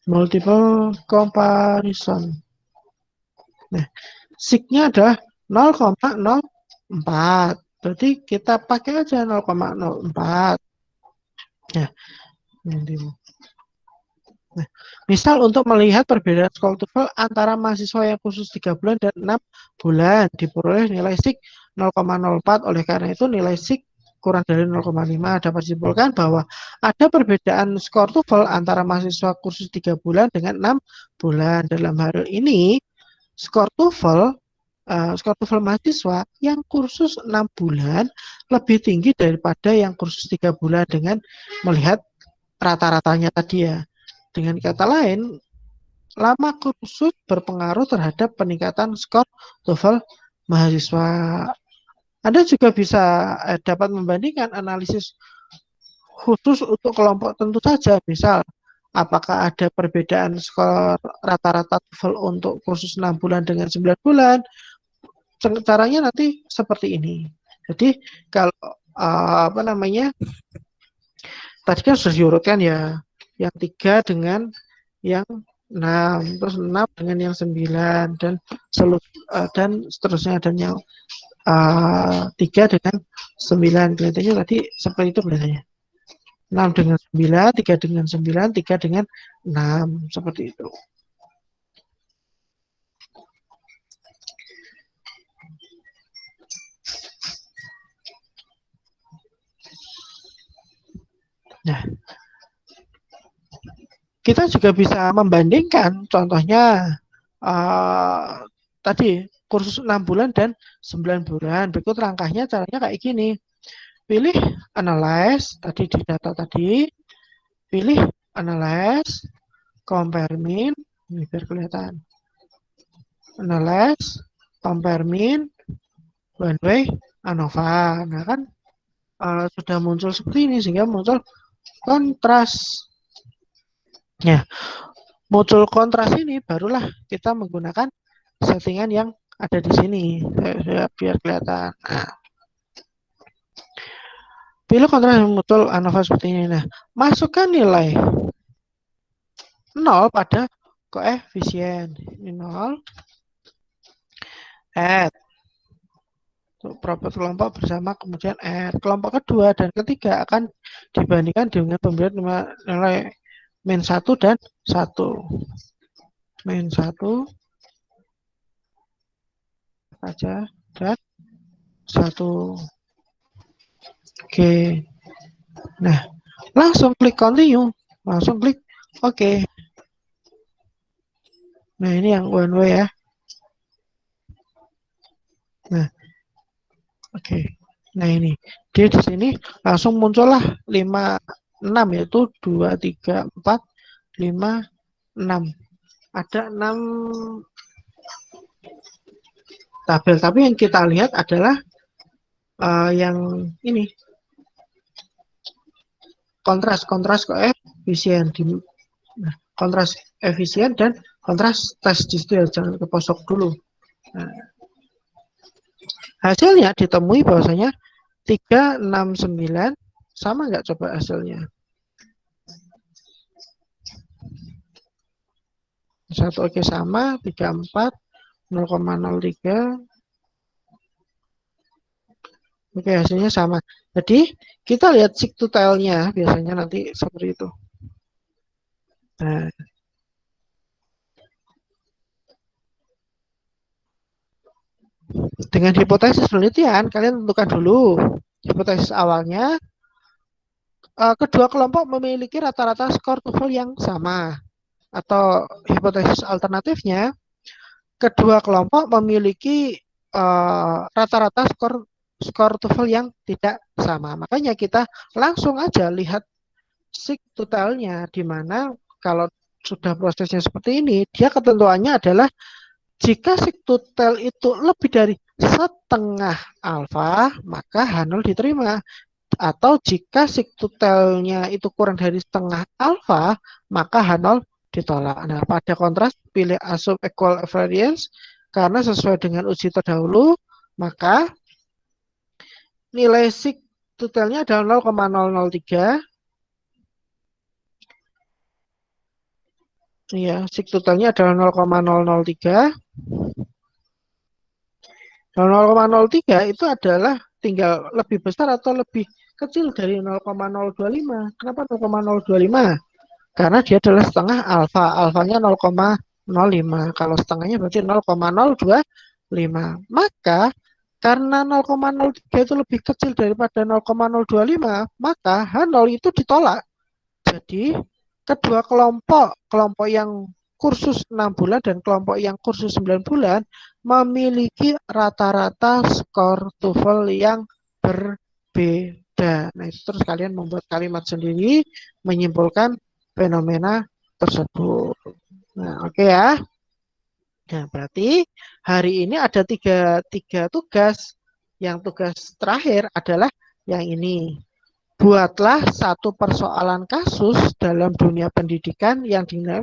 Multiple comparison. Nah, siknya adalah 0,04. Berarti kita pakai aja 0,04. Ya. Nah, misal untuk melihat perbedaan skor TOEFL antara mahasiswa yang khusus 3 bulan dan 6 bulan, diperoleh nilai SIK 0,04. Oleh karena itu nilai SIK kurang dari 0,5, dapat disimpulkan bahwa ada perbedaan skor TOEFL antara mahasiswa kursus 3 bulan dengan 6 bulan. Dalam hal ini, skor TOEFL mahasiswa yang kursus 6 bulan lebih tinggi daripada yang kursus 3 bulan dengan melihat rata-ratanya tadi ya. Dengan kata lain, lama kursus berpengaruh terhadap peningkatan skor TOEFL mahasiswa. Anda juga bisa dapat membandingkan analisis khusus untuk kelompok tentu saja. Misal, apakah ada perbedaan skor rata-rata TOEFL untuk kursus 6 bulan dengan 9 bulan? Caranya nanti seperti ini. Jadi, kalau tadi kan sudah diurutkan ya, yang 3 dengan yang 6, terus 6 dengan yang 9, dan seterusnya, dan yang 3 dengan 9. Kelihatannya tadi seperti itu kelihatannya. 6 dengan 9, 3 dengan 9, 3 dengan 6. Seperti itu. Nah, kita juga bisa membandingkan, contohnya tadi kursus 6 bulan dan 9 bulan. Berikut rangkanya, caranya kayak gini. Pilih analyze, tadi di data tadi. Pilih analyze, compare mean, ini biar kelihatan. Analyze, compare mean, one way, ANOVA. Nah kan sudah muncul seperti ini, sehingga muncul kontras. Ya, muncul kontras ini barulah kita menggunakan settingan yang ada di sini biar kelihatan. Nah, pilih kontras yang muncul ANOVA seperti ini. Nah, masukkan nilai 0 pada koefisien. Ini 0. Add. Properti kelompok bersama kemudian add. Kelompok kedua dan ketiga akan dibandingkan dengan pemberian nilai min 1 dan 1. Min 1 saja dan 1. Oke. Nah, langsung klik continue, langsung klik oke. Nah, ini yang one way ya. Nah, oke. Nah, ini dia di sini langsung muncullah 5, 6, yaitu 2, 3, 4, 5, 6. Ada 6 tabel, tapi yang kita lihat adalah yang ini, kontras koefisien, kontras efisien dan kontras tes di situ ya, jangan keposok dulu. Nah, hasilnya ditemui bahwasanya 369 sama nggak, coba hasilnya? 1 oke sama, 34, 0,03. Oke, hasilnya sama. Jadi kita lihat seek to tell-nya biasanya nanti seperti itu. Nah, dengan hipotesis penelitian, kalian tentukan dulu hipotesis awalnya. Kedua kelompok memiliki rata-rata skor TOEFL yang sama. Atau hipotesis alternatifnya, kedua kelompok memiliki rata-rata skor TOEFL yang tidak sama. Makanya kita langsung aja lihat seek to tell-nya, di mana kalau sudah prosesnya seperti ini, dia ketentuannya adalah jika seek to tell itu lebih dari setengah alfa, maka H0 diterima. Atau jika seek to tell-nya itu kurang dari setengah alfa, maka H0 ditolak. Nah, pada kontras pilih assume equal variance karena sesuai dengan uji terdahulu, maka nilai seek to tell-nya adalah 0,003. Iya, seek to tell-nya adalah 0,003. 0,03 itu adalah tinggal lebih besar atau lebih kecil dari 0,025. Kenapa 0,025? Karena dia adalah setengah alfa. Alfanya 0,05. Kalau setengahnya berarti 0,025. Maka Karena 0,03 itu lebih kecil daripada 0,025, maka H0 itu ditolak. Jadi kedua kelompok yang kursus 6 bulan dan kelompok yang kursus 9 bulan memiliki rata-rata skor TOEFL yang berbeda. Nah, itu terus kalian membuat kalimat sendiri menyimpulkan fenomena tersebut. Nah, oke ya. Nah, berarti hari ini ada tiga tugas. Yang tugas terakhir adalah yang ini. Buatlah satu persoalan kasus dalam dunia pendidikan yang dengan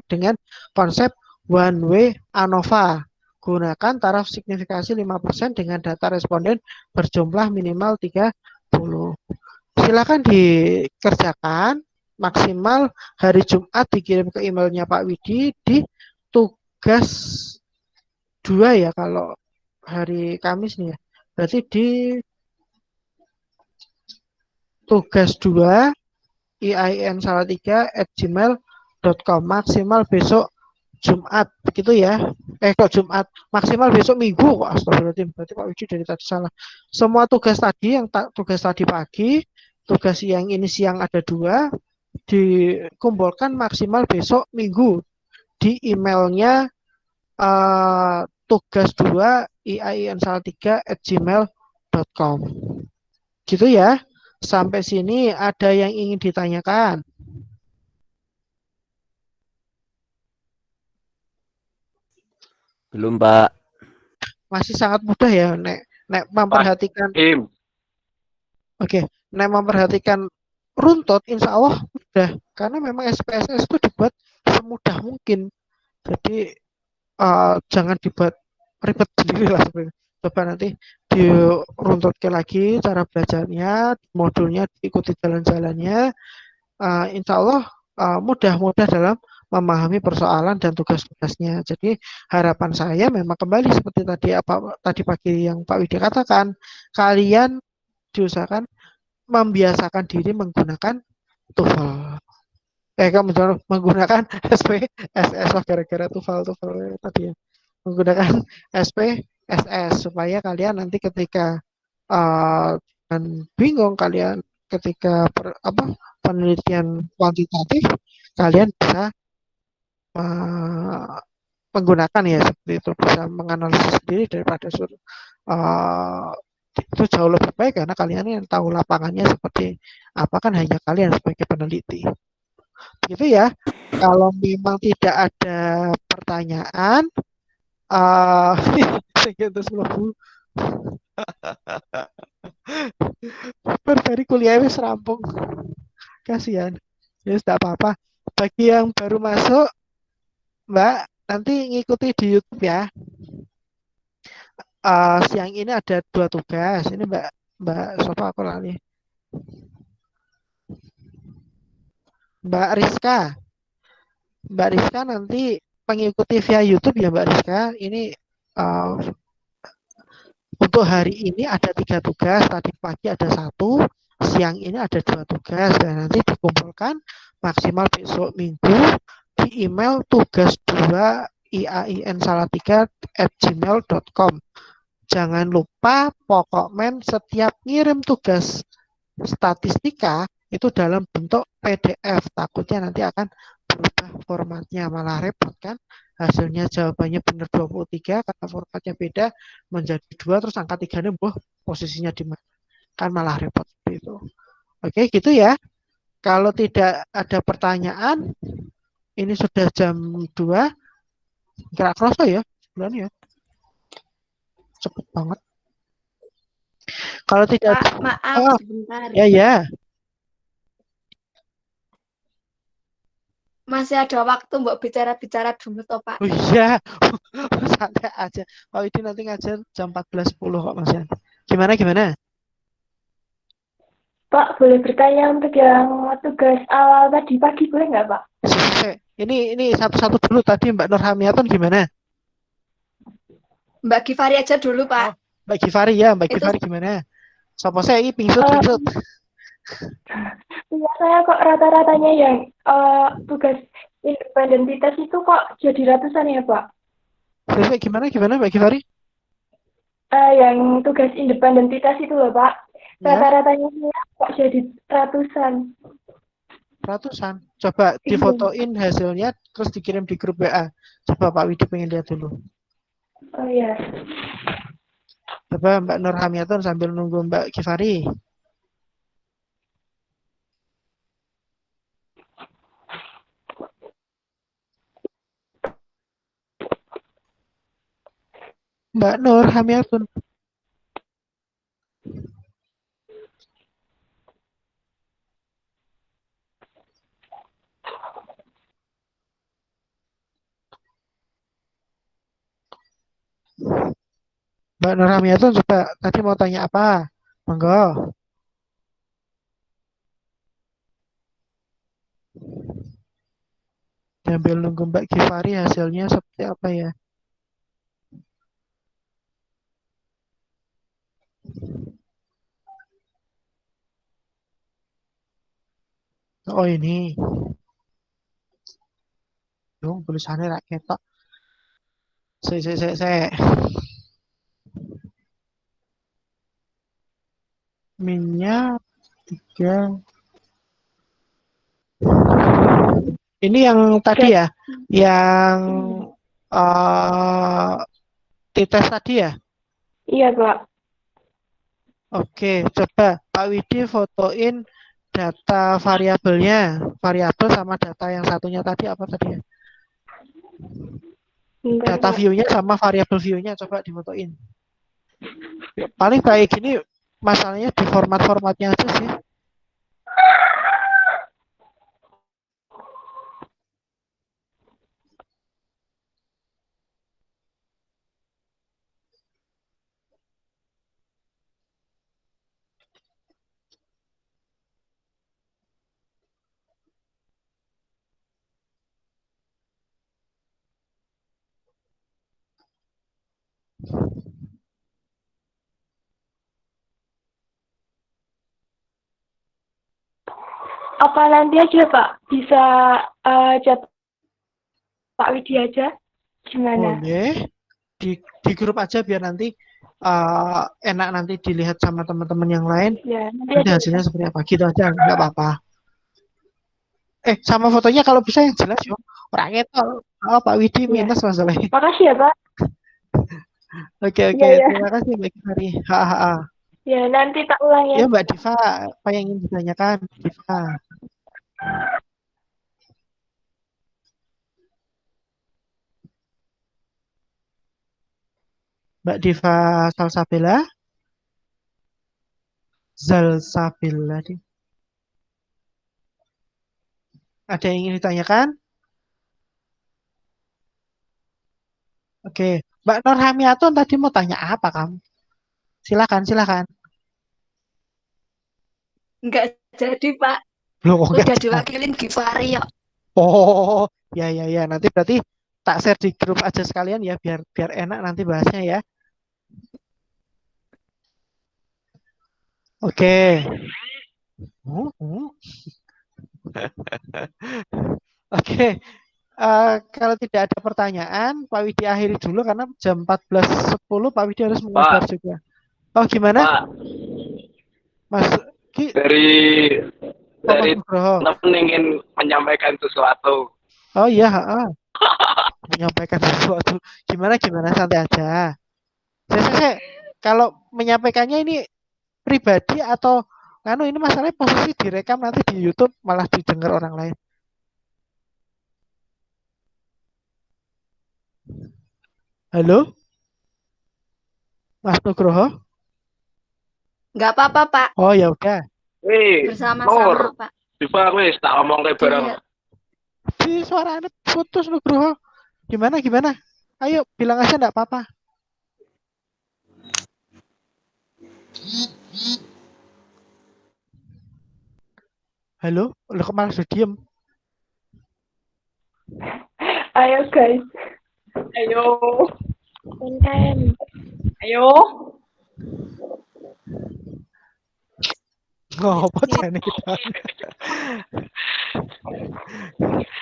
konsep one way ANOVA. Gunakan taraf signifikasi 5% dengan data responden berjumlah minimal 30. Silakan dikerjakan maksimal hari Jumat, dikirim ke emailnya Pak Widi di tugas 2 ya kalau hari Kamis nih ya. Berarti di tugas 2 iain3@gmail.com maksimal besok Jumat begitu ya. Kok Jumat maksimal besok Minggu kok, astagfirullahaladzim, berarti Pak Widi dari tadi salah. Semua tugas tadi tugas tadi pagi, tugas yang ini siang ada 2, dikumpulkan maksimal besok Minggu di emailnya tugas 2 iain3@gmail.com gitu ya. Sampai sini ada yang ingin ditanyakan? Belum, Pak. Masih sangat mudah ya, nek memperhatikan. Him. Oke, nek memperhatikan runtut, insya Allah mudah. Karena memang SPSS itu dibuat semudah mungkin. Jadi jangan dibuat ribet sendiri lah sebenarnya. Coba nanti diruntutkan lagi cara belajarnya, modulnya, diikuti jalan-jalannya. Insya Allah mudah-mudah dalam memahami persoalan dan tugas-tugasnya. Jadi harapan saya memang kembali seperti tadi pagi yang Pak Widi katakan, kalian diusahakan membiasakan diri menggunakan TOEFL. Kamu menggunakan SPSS gara-gara TOEFL tadi ya. Menggunakan SPSS supaya kalian nanti ketika bingung kalian ketika penelitian kuantitatif, kalian bisa menggunakan ya seperti itu, bisa menganalisis sendiri daripada itu jauh lebih baik karena kalian yang tahu lapangannya seperti apa, kan hanya kalian sebagai peneliti. Begitu ya. Kalau memang tidak ada pertanyaan, segitu sebelum dari kuliah wis rampung. Kasihan. Ya tidak apa-apa. Bagi yang baru masuk, Mbak, nanti ngikuti di YouTube ya. Siang ini ada 2 tugas. Ini Mbak siapa aku lali. Mbak Rizka. Mbak Rizka nanti mengikuti via YouTube ya Mbak Rizka. Ini untuk hari ini ada 3 tugas. Tadi pagi ada 1, siang ini ada 2 tugas dan nanti dikumpulkan maksimal besok Minggu di email tugas 2 iain3@gmail.com. Jangan lupa pokokmen setiap ngirim tugas statistika itu dalam bentuk PDF. Takutnya nanti akan berubah formatnya, malah repot kan. Hasilnya jawabannya benar 23 karena formatnya beda menjadi 2 terus angka 3-nya posisinya di mana. Kan malah repot seperti itu. Oke, gitu ya. Kalau tidak ada pertanyaan, ini sudah jam 2. Kira kerasa ya sebenarnya. Cepet banget. Kalau tidak Pak, maaf sebentar. Ya. Masih ada waktu mbok bicara-bicara dulu toh, Pak. Oh iya. Santai aja. Kalau ini nanti ngajar jam 14.10 kok Mas Yan. Gimana? Pak, boleh bertanya untuk yang tugas awal tadi pagi, boleh nggak, Pak? Ini satu-satu dulu. Tadi Mbak Nurhamiaton gimana? Mbak Givari aja dulu, Pak. Mbak Givari ya, Mbak Givari gimana? Sopo saya ini pingsut. Iya, saya kok rata-ratanya yang tugas independentitas itu kok jadi ratusan ya, Pak? Gimana Mbak Givari? yang tugas independentitas itu loh Pak. Ya, Rata-ratanya kok jadi ratusan. ratusan. Coba Iya. difotoin hasilnya terus dikirim di grup WA. Coba Pak Widi pengen lihat dulu. Oh ya. Coba Mbak Nur Hamiatun sambil nunggu Mbak Kifari. Mbak Nur Hamiatun. Mbak Nur Hamiatun coba tadi mau tanya apa? Monggo. Sambil nunggu Mbak Kifari hasilnya seperti apa ya? Oh ini. Dong tulisannya rak ketok. Saya. Minyak 3. Ini yang tadi ya, yang tes tadi ya. Iya Pak. Oke, coba Pak Widi fotoin data variabelnya, variabel sama data yang satunya tadi apa tadi ya? Bentar, Data Pak. view-nya sama variabel view-nya coba difotoin. Paling kayak gini masalahnya di format-formatnya aja sih. Apa nanti aja Pak? Bisa chat Pak Widi aja? Gimana? Boleh di grup aja biar nanti enak nanti dilihat sama teman-teman yang lain. Ya, nanti Nanti aja. hasilnya seperti apa gitu aja, nggak apa-apa. Sama fotonya kalau bisa yang jelas yo. Orangnya tuh Pak Widi Ya. minus masalahnya. Makasih ya Pak. Oke, Iya, ya. terima kasih Mbak Kifari. Ha. Ya, nanti tak ulang ya. Ya Mbak Diva, apa yang ingin ditanyakan? Diva. Mbak Diva Salsabila. Zalsabila. Ada yang ingin ditanyakan? Oke, Mbak Nur Hamiatun tadi mau tanya apa kamu? Silakan. Enggak jadi, Pak. Loh, kok nggak Udah jadi? diwakilin Givari ya. Oh, ya. Nanti berarti tak share di grup aja sekalian ya, biar enak nanti bahasnya ya. Oke. Oke. Kalau tidak ada pertanyaan, Pak Widi akhiri dulu karena jam 14.10 Pak Widi harus mengajar juga. Oh, gimana? Pak, Mas Ki, dari Mas Nugroho. teman ingin menyampaikan sesuatu. Oh iya, menyampaikan sesuatu. Gimana santai aja. Saya kalau menyampaikannya ini pribadi atau ini masalahnya posisi direkam nanti di YouTube malah didengar orang lain. Halo? Mas Nugroho? Enggak apa-apa, Pak. Oh ya udah. Bersama-sama, Pak. Diva wis tak omong bareng. Iya. Di suara Anda putus Nugroho. Gimana? Ayo bilang aja enggak apa-apa. Halo? Lo kok malah sudah diem? Ayo guys. Ayo, Konten. ayo. Ngopo jane kita.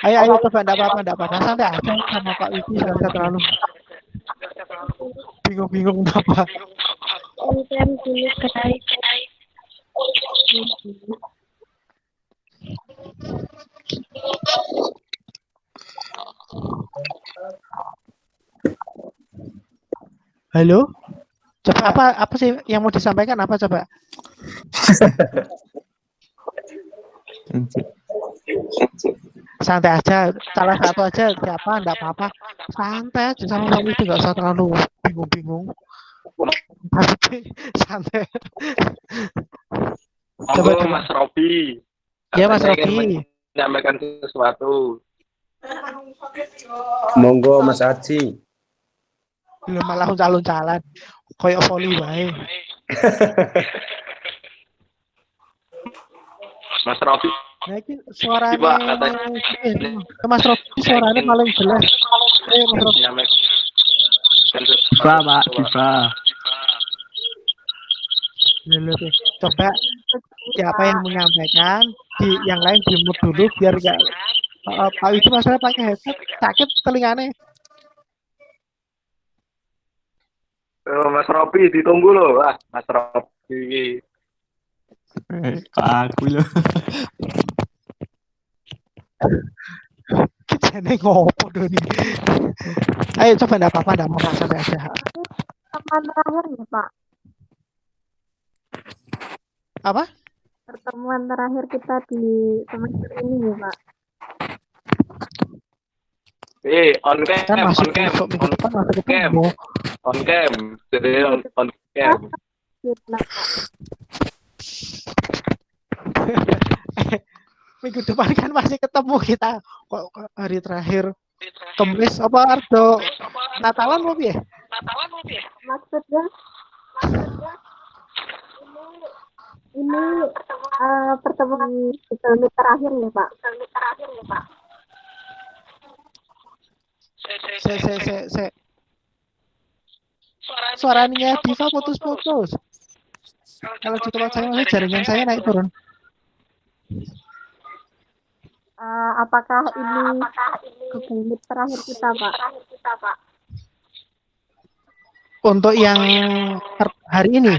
Ayo coba enggak apa-apa. Santai aja sama Pak Widi, jangan terlalu bingung-bingung apa. PM dulu guys. Halo, coba apa sih yang mau disampaikan apa coba? Santai aja, salah satu aja siapa enggak apa-apa. Santai aja sama Pak Widi, enggak usah terlalu bingung-bingung. Santai. Monggo Mas Robi. Ya Mas Katanya ingin Robi. menyampaikan sesuatu. Monggo Mas Aji. Belum malah calon-calon. Koyok voli wae. Mas Robi. Nah, ini suaranya Mas Robi suaranya paling jelas. Mas Robi. Pak, Diva. Coba siapa yang menyampaikan, yang lain di-mute dulu biar enggak Pak Widi masalah pakai headset sakit telinganya. Mas Robi ditunggu loh, Mas Robi. Pak aku loh. Jane ngopo doni. Ayo coba enggak apa-apa, enggak apa-apa sampai aja. Pertemuan terakhir ya Pak. Apa? Pertemuan terakhir kita di semester ini ya Pak. On cam, Kan masuk on cam, besok minggu depan masuk ketemu. on cam, jadi on cam. Minggu depan kan masih ketemu kita. Kok hari terakhir Kemis apa Ardo Natalan mau ya? Maksudnya ini pertemuan Google Meet terakhir ya Pak. Se. Suaranya Diva putus-putus. Kalau di tempat saya masih jaringan saya naik turun. Apakah ini Google Meet terakhir kita Pak? Untuk yang hari ini?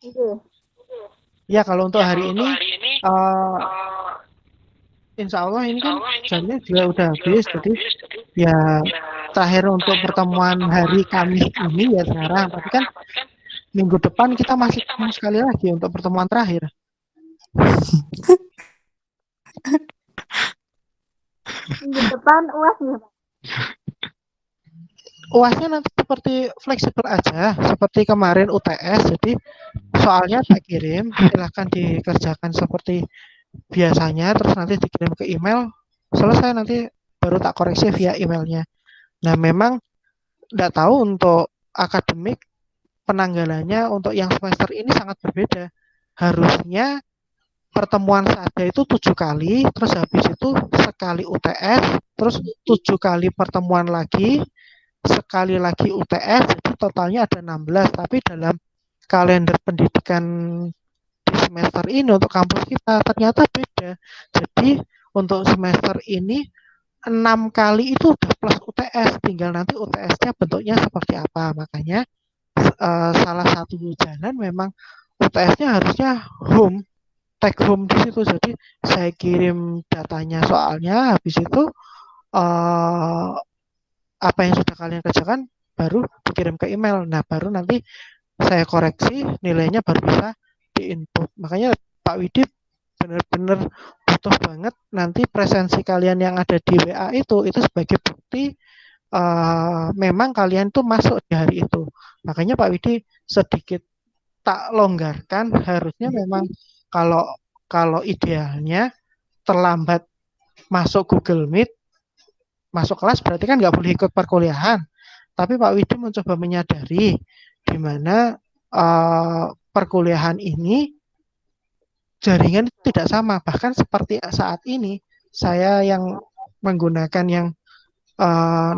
Iya. Ya kalau untuk hari ini, insya Allah ini kan jamnya juga udah habis, jadi ya terakhir untuk pertemuan hari Kamis ini ya sekarang. Tapi kan minggu depan kita masih ketemu sekali lagi untuk pertemuan terakhir. Minggu depan UAS ya Pak? UASnya nanti seperti fleksibel aja, seperti kemarin UTS. Jadi soalnya tak kirim, silahkan dikerjakan seperti biasanya, terus nanti dikirim ke email, selesai nanti baru tak koreksi via emailnya. Nah memang tidak tahu untuk akademik penanggalannya untuk yang semester ini sangat berbeda. Harusnya pertemuan saja itu 7 kali, terus habis itu sekali UTS, terus 7 kali pertemuan lagi, sekali lagi UTS, jadi totalnya ada 16. Tapi dalam kalender pendidikan di semester ini untuk kampus kita ternyata beda. Jadi untuk semester ini 6 kali itu udah plus UTS, tinggal nanti UTS-nya bentuknya seperti apa. Makanya salah satu jalan memang UTS-nya harusnya take home di situ. Jadi saya kirim datanya soalnya, habis itu apa yang sudah kalian kerjakan baru dikirim ke email. Nah baru nanti saya koreksi, nilainya baru bisa diinput. Makanya Pak Widi benar-benar butuh banget nanti presensi kalian yang ada di WA itu sebagai bukti memang kalian tuh masuk di hari itu. Makanya Pak Widi sedikit tak longgarkan, harusnya memang kalau idealnya terlambat masuk Google Meet, masuk kelas berarti kan nggak boleh ikut perkuliahan. Tapi Pak Widi mencoba menyadari di mana perkuliahan ini jaringan tidak sama. Bahkan seperti saat ini saya yang menggunakan yang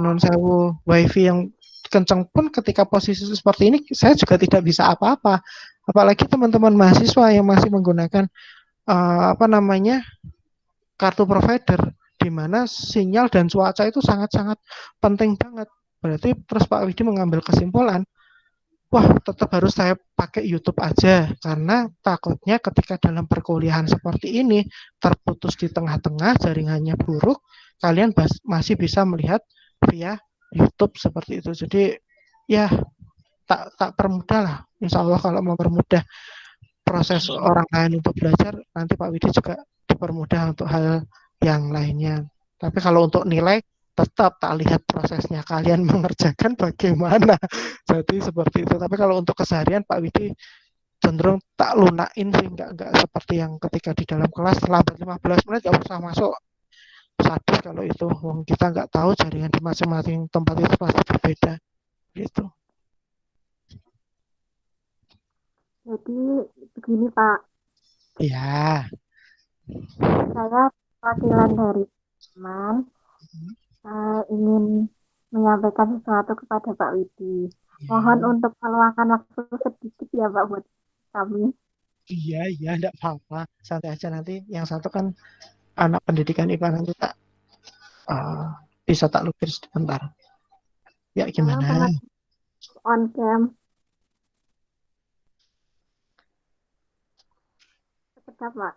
non sewu wifi yang kencang pun ketika posisi seperti ini saya juga tidak bisa apa-apa. Apalagi teman-teman mahasiswa yang masih menggunakan kartu provider, di mana sinyal dan cuaca itu sangat-sangat penting banget. Berarti terus Pak Widi mengambil kesimpulan wah tetap harus saya pakai YouTube aja karena takutnya ketika dalam perkuliahan seperti ini terputus di tengah-tengah jaringannya buruk, kalian masih bisa melihat via YouTube seperti itu. Jadi ya tak permudah lah. Insya Allah kalau mau permudah proses orang lain untuk belajar, nanti Pak Widi juga dipermudah untuk hal yang lainnya. Tapi kalau untuk nilai tetap tak lihat prosesnya kalian mengerjakan bagaimana. Jadi seperti itu. Tapi kalau untuk keseharian Pak Widi cenderung tak lunakin sih, enggak seperti yang ketika di dalam kelas lambat 15 menit nggak usah masuk. Sadis kalau itu, kita nggak tahu jaringan di masing-masing tempat itu pasti berbeda gitu. Jadi begini Pak. Iya. Saya perwakilan dari teman ingin menyampaikan sesuatu kepada Pak Widi. Mohon untuk meluangkan waktu sedikit ya Pak buat kami. Iya, enggak apa-apa. Santai aja, nanti yang satu kan anak pendidikan IPA, nanti tak bisa tak lukir sebentar. Ya gimana? On cam. Sekedap Pak.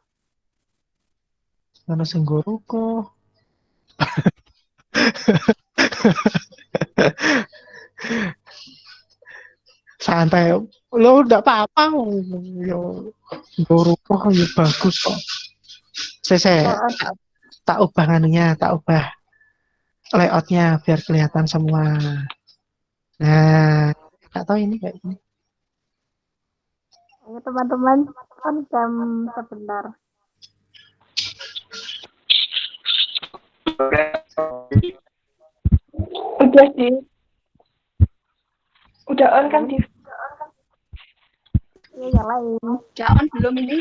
Mana senggoruko? Santai, lo udah apa-apa, yo goruko ya bagus kok. Saya tak ubah anunya, tak ubah layoutnya biar kelihatan semua. Nah, tak tahu ini kayak ini. Ayo teman-teman, on cam sebentar. Udah sih. Udah on kan di. Iya, yang lain. Udah on belum ini?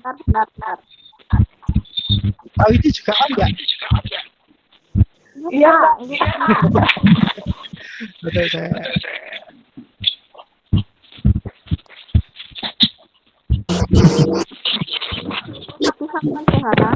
Bentar. Oh, ini juga on ya? Iya. Betul saya. Itu sama Sehara.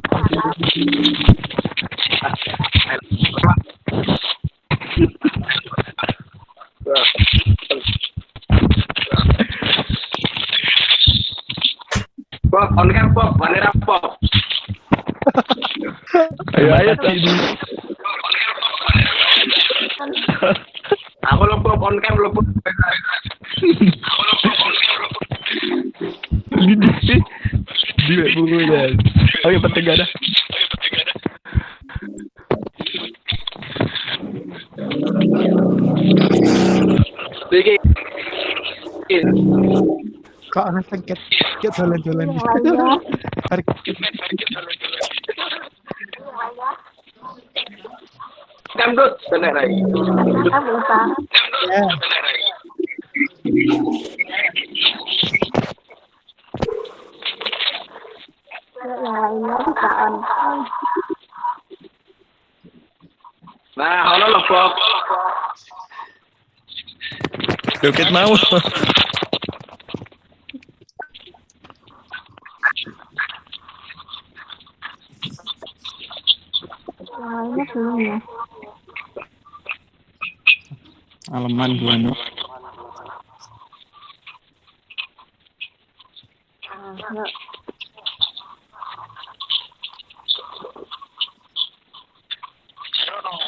Bob, on cam Bob, Vanera Bob. Ayo Cidi. Aku lo Bob on cam lo Bob. Di bukunya. Oh ya penting ada. Dikit. Kok anak sengket jalan-jalan Yang lainnya. Cam dut, benar lagi. Apa Pak? Ya. Yang lainnya bisa on. Nah, halo lo Bob. Joget mau. Yang lainnya belum ya. Alaman gua Yuk.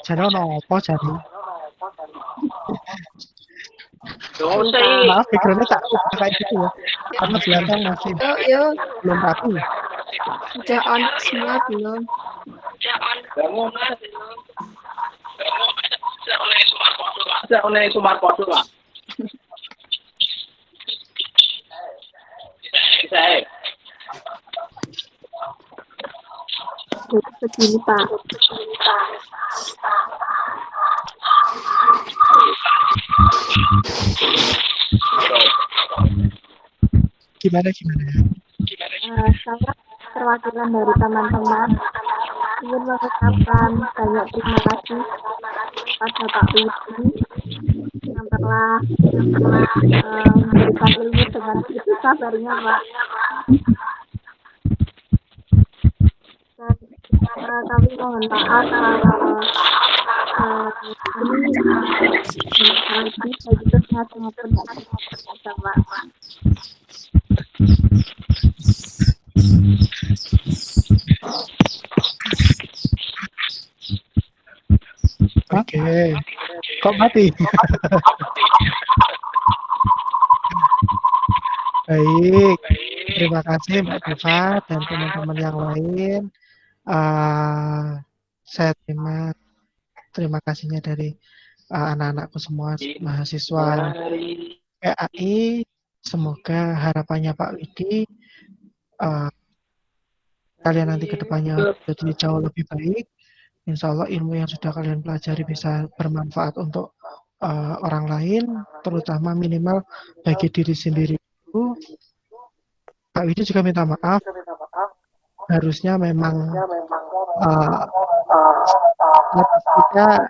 Jadi apa jadi? Maaf, backgroundnya tak kayak gitu ya. Karena belakang masih Yuk. belum rapi. Udah on semua belum? Kamu saya oleh Sumar Kodo, Pak. Saya. Begini Pak. Gimana? Saya perwakilan dari teman-teman ingin mengucapkan banyak terima kasih pada Pak Widi yang telah memberikan ilmu dengan begitu sabarnya Pak. Dan Kami mohon maaf kalau kami baik itu sehat maupun tidak sehat, Pak. Oke. Kok mati? Baik. Terima kasih Mbak Diva dan teman-teman yang lain. Saya terima kasihnya dari anak-anakku semua mahasiswa PAI. Semoga harapannya Pak Widi kalian nanti ke depannya jadi jauh lebih baik. Insya Allah ilmu yang sudah kalian pelajari bisa bermanfaat untuk orang lain, terutama minimal bagi diri sendiri dulu. Pak Widi juga minta maaf. Harusnya memang kita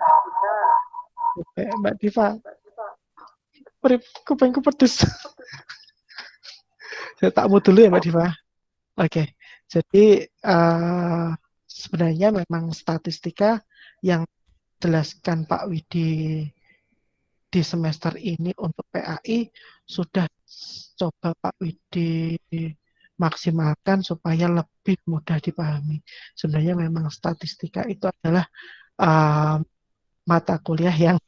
Mbak Diva, kupingku pedes. Saya tak mau dulu ya Mbak Diva. Oke, jadi sebenarnya memang statistika yang jelaskan Pak Widi di semester ini untuk PAI sudah coba Pak Widi maksimalkan supaya lebih mudah dipahami. Sebenarnya memang statistika itu adalah mata kuliah yang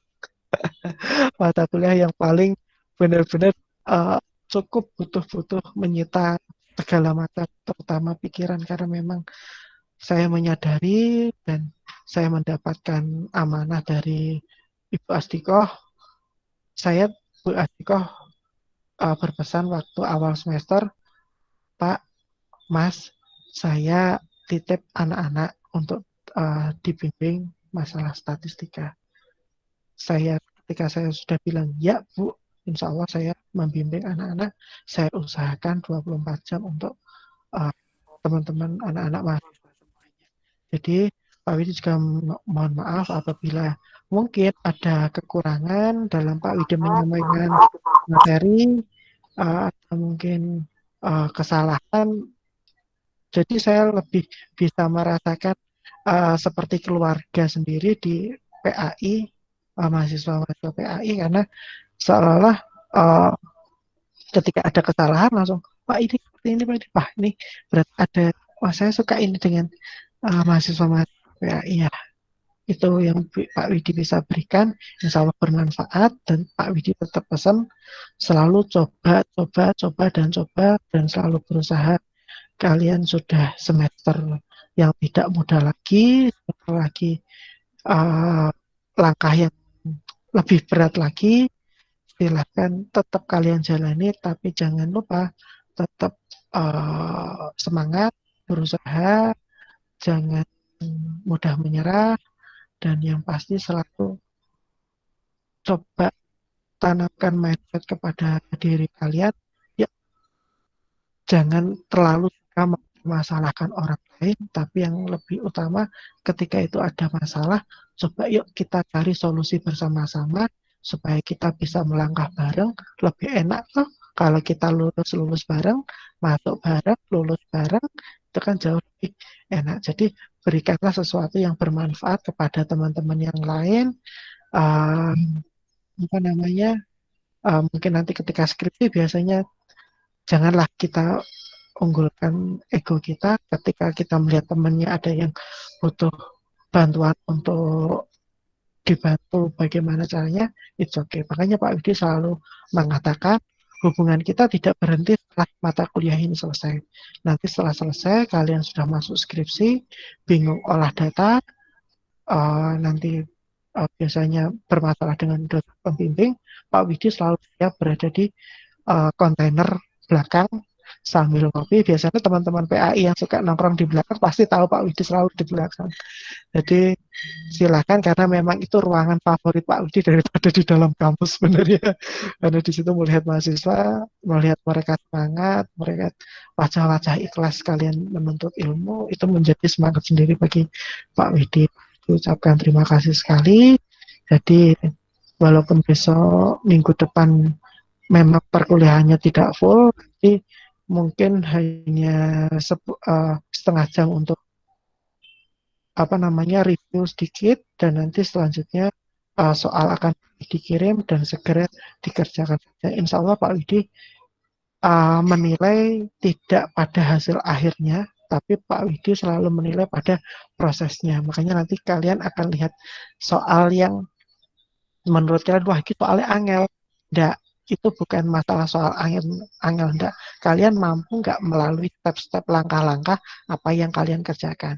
paling benar-benar cukup butuh menyita segala macam, terutama pikiran, karena memang saya menyadari dan saya mendapatkan amanah dari Ibu Astikoh. Saya Bu Astikoh berpesan waktu awal semester, Pak, Mas, saya titip anak-anak untuk dibimbing masalah statistika. Ketika saya sudah bilang, ya Bu, insya Allah saya membimbing anak-anak, saya usahakan 24 jam untuk teman-teman anak-anak mahasiswa semuanya. Jadi Pak Widi juga mohon maaf apabila mungkin ada kekurangan dalam Pak Widi menyampaikan materi atau mungkin kesalahan. Jadi saya lebih bisa merasakan seperti keluarga sendiri di PAI, mahasiswa-mahasiswa PAI, karena seolah-olah ketika ada kesalahan langsung, Pak ini seperti ini, Pak ini berarti ada, saya suka ini dengan mahasiswa-mahasiswa PAI ya. Itu yang Pak Widi bisa berikan, insya Allah bermanfaat, dan Pak Widi tetap pesan selalu coba dan selalu berusaha. Kalian sudah semester yang tidak mudah lagi, langkah yang lebih berat lagi, silahkan tetap kalian jalani, tapi jangan lupa tetap semangat, berusaha, jangan mudah menyerah, dan yang pasti selalu coba tanamkan mindset kepada diri kalian, ya jangan terlalu suka mempermasalahkan orang lain, tapi yang lebih utama ketika itu ada masalah, coba yuk kita cari solusi bersama-sama supaya kita bisa melangkah bareng. Lebih enak tuh kalau kita lulus bareng, masuk bareng, lulus bareng, itu kan jauh lebih enak. Jadi berikanlah sesuatu yang bermanfaat kepada teman-teman yang lain. Mungkin nanti ketika skripsi biasanya janganlah kita unggulkan ego kita. Ketika kita melihat temannya ada yang butuh bantuan untuk dibantu bagaimana caranya, it's okay. Makanya Pak Widi selalu mengatakan hubungan kita tidak berhenti setelah mata kuliah ini selesai. Nanti setelah selesai kalian sudah masuk skripsi, bingung olah data, nanti biasanya bermasalah dengan dosen pembimbing, Pak Widi selalu siap berada di kontainer belakang sambil ngopi. Biasanya teman-teman PAI yang suka nongkrong di belakang pasti tahu Pak Widi selalu di belakang. Jadi silakan, karena memang itu ruangan favorit Pak Widi daripada di dalam kampus sebenarnya. Karena di situ melihat mahasiswa, melihat mereka semangat, mereka wajah-wajah ikhlas kalian menuntut ilmu, itu menjadi semangat sendiri bagi Pak Widi. Ucapkan terima kasih sekali. Jadi walaupun besok minggu depan memang perkuliahannya tidak full, tapi mungkin hanya setengah jam untuk review sedikit dan nanti selanjutnya soal akan dikirim dan segera dikerjakan. Insya Allah Pak Widi menilai tidak pada hasil akhirnya, tapi Pak Widi selalu menilai pada prosesnya. Makanya nanti kalian akan lihat soal yang menurut kalian, wah itu soalnya angel. Enggak, itu bukan masalah soal angel, enggak. Kalian mampu nggak melalui step-step langkah-langkah apa yang kalian kerjakan.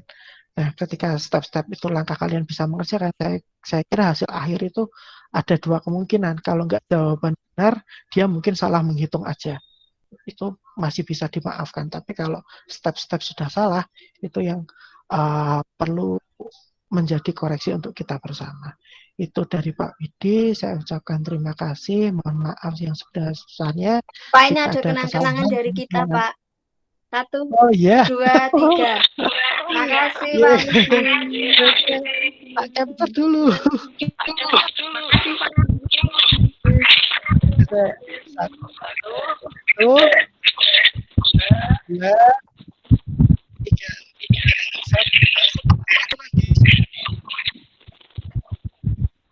Nah, ketika step-step itu langkah kalian bisa mengerjakan, saya kira hasil akhir itu ada dua kemungkinan. Kalau nggak jawaban benar, dia mungkin salah menghitung aja. Itu masih bisa dimaafkan. Tapi kalau step-step sudah salah, itu yang perlu menjadi koreksi untuk kita bersama. Itu dari Pak Widi, saya ucapkan terima kasih, mohon maaf yang sebesar-besarnya. Pak, ini Jika ada ada kenang-kenangan kesalahan, dari kita, Pak. 1, Oh iya. 2, 3. Makasih, Iya. Pak Widi. Tak capture dulu. Satu, dua, tiga.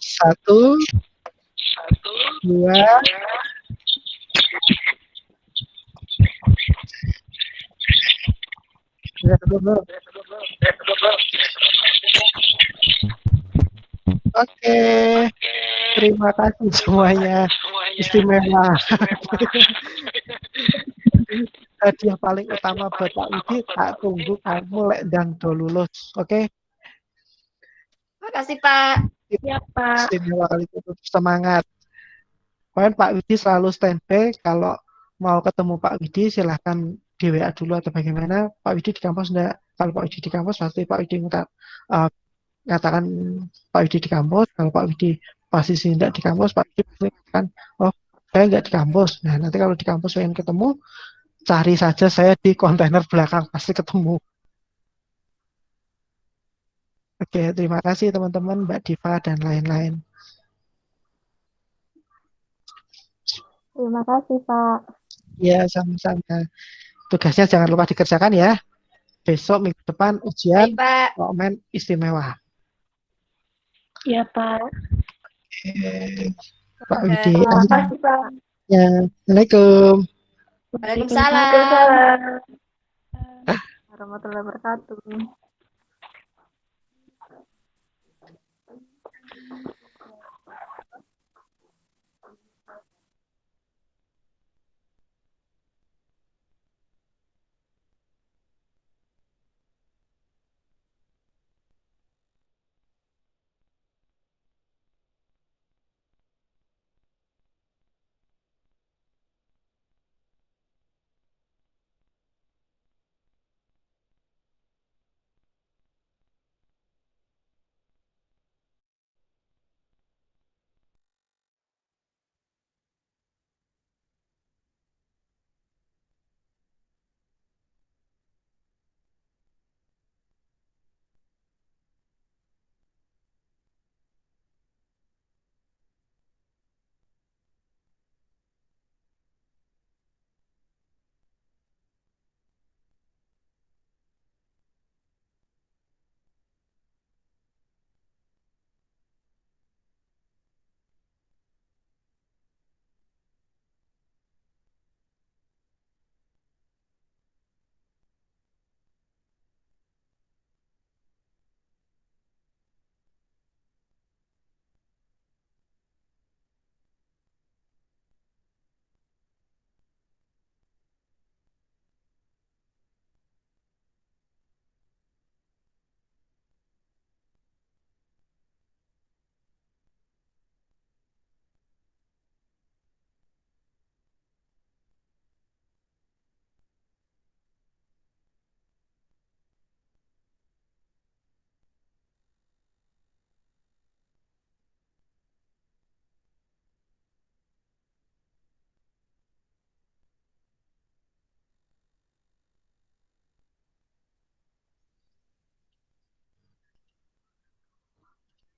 Satu, dua, Oke, terima kasih semuanya, istimewa. Hadiah paling utama buat Pak Widi, tak tunggu kamu lek dan do lulus, oke? Makasih, Pak. Ya, Pak. Istimewa kali itu, semangat. Pokoknya Pak Widi selalu standby, kalau mau ketemu Pak Widi silahkan di WA dulu atau bagaimana. Pak Widi di kampus enggak? Kalau Pak Widi di kampus pasti Pak Widi katakan Pak Widi di kampus. Kalau Pak Widi posisi tidak di kampus, Pak Widi pasti katakan, oh saya nggak di kampus. Nah nanti kalau di kampus pengen ketemu, cari saja saya di kontainer belakang, pasti ketemu. Oke, terima kasih teman-teman, Mbak Diva dan lain-lain. Terima kasih, Pak. Ya, sama-sama. Tugasnya jangan lupa dikerjakan ya. Besok minggu depan ujian Baik, Pak. komen istimewa. Ya, Pak. Oke. Pak Widi. Terima kasih, Pak. Ya, Assalamualaikum. Waalaikumsalam. Waalaikumsalam. Warahmatullahi wabarakatuh.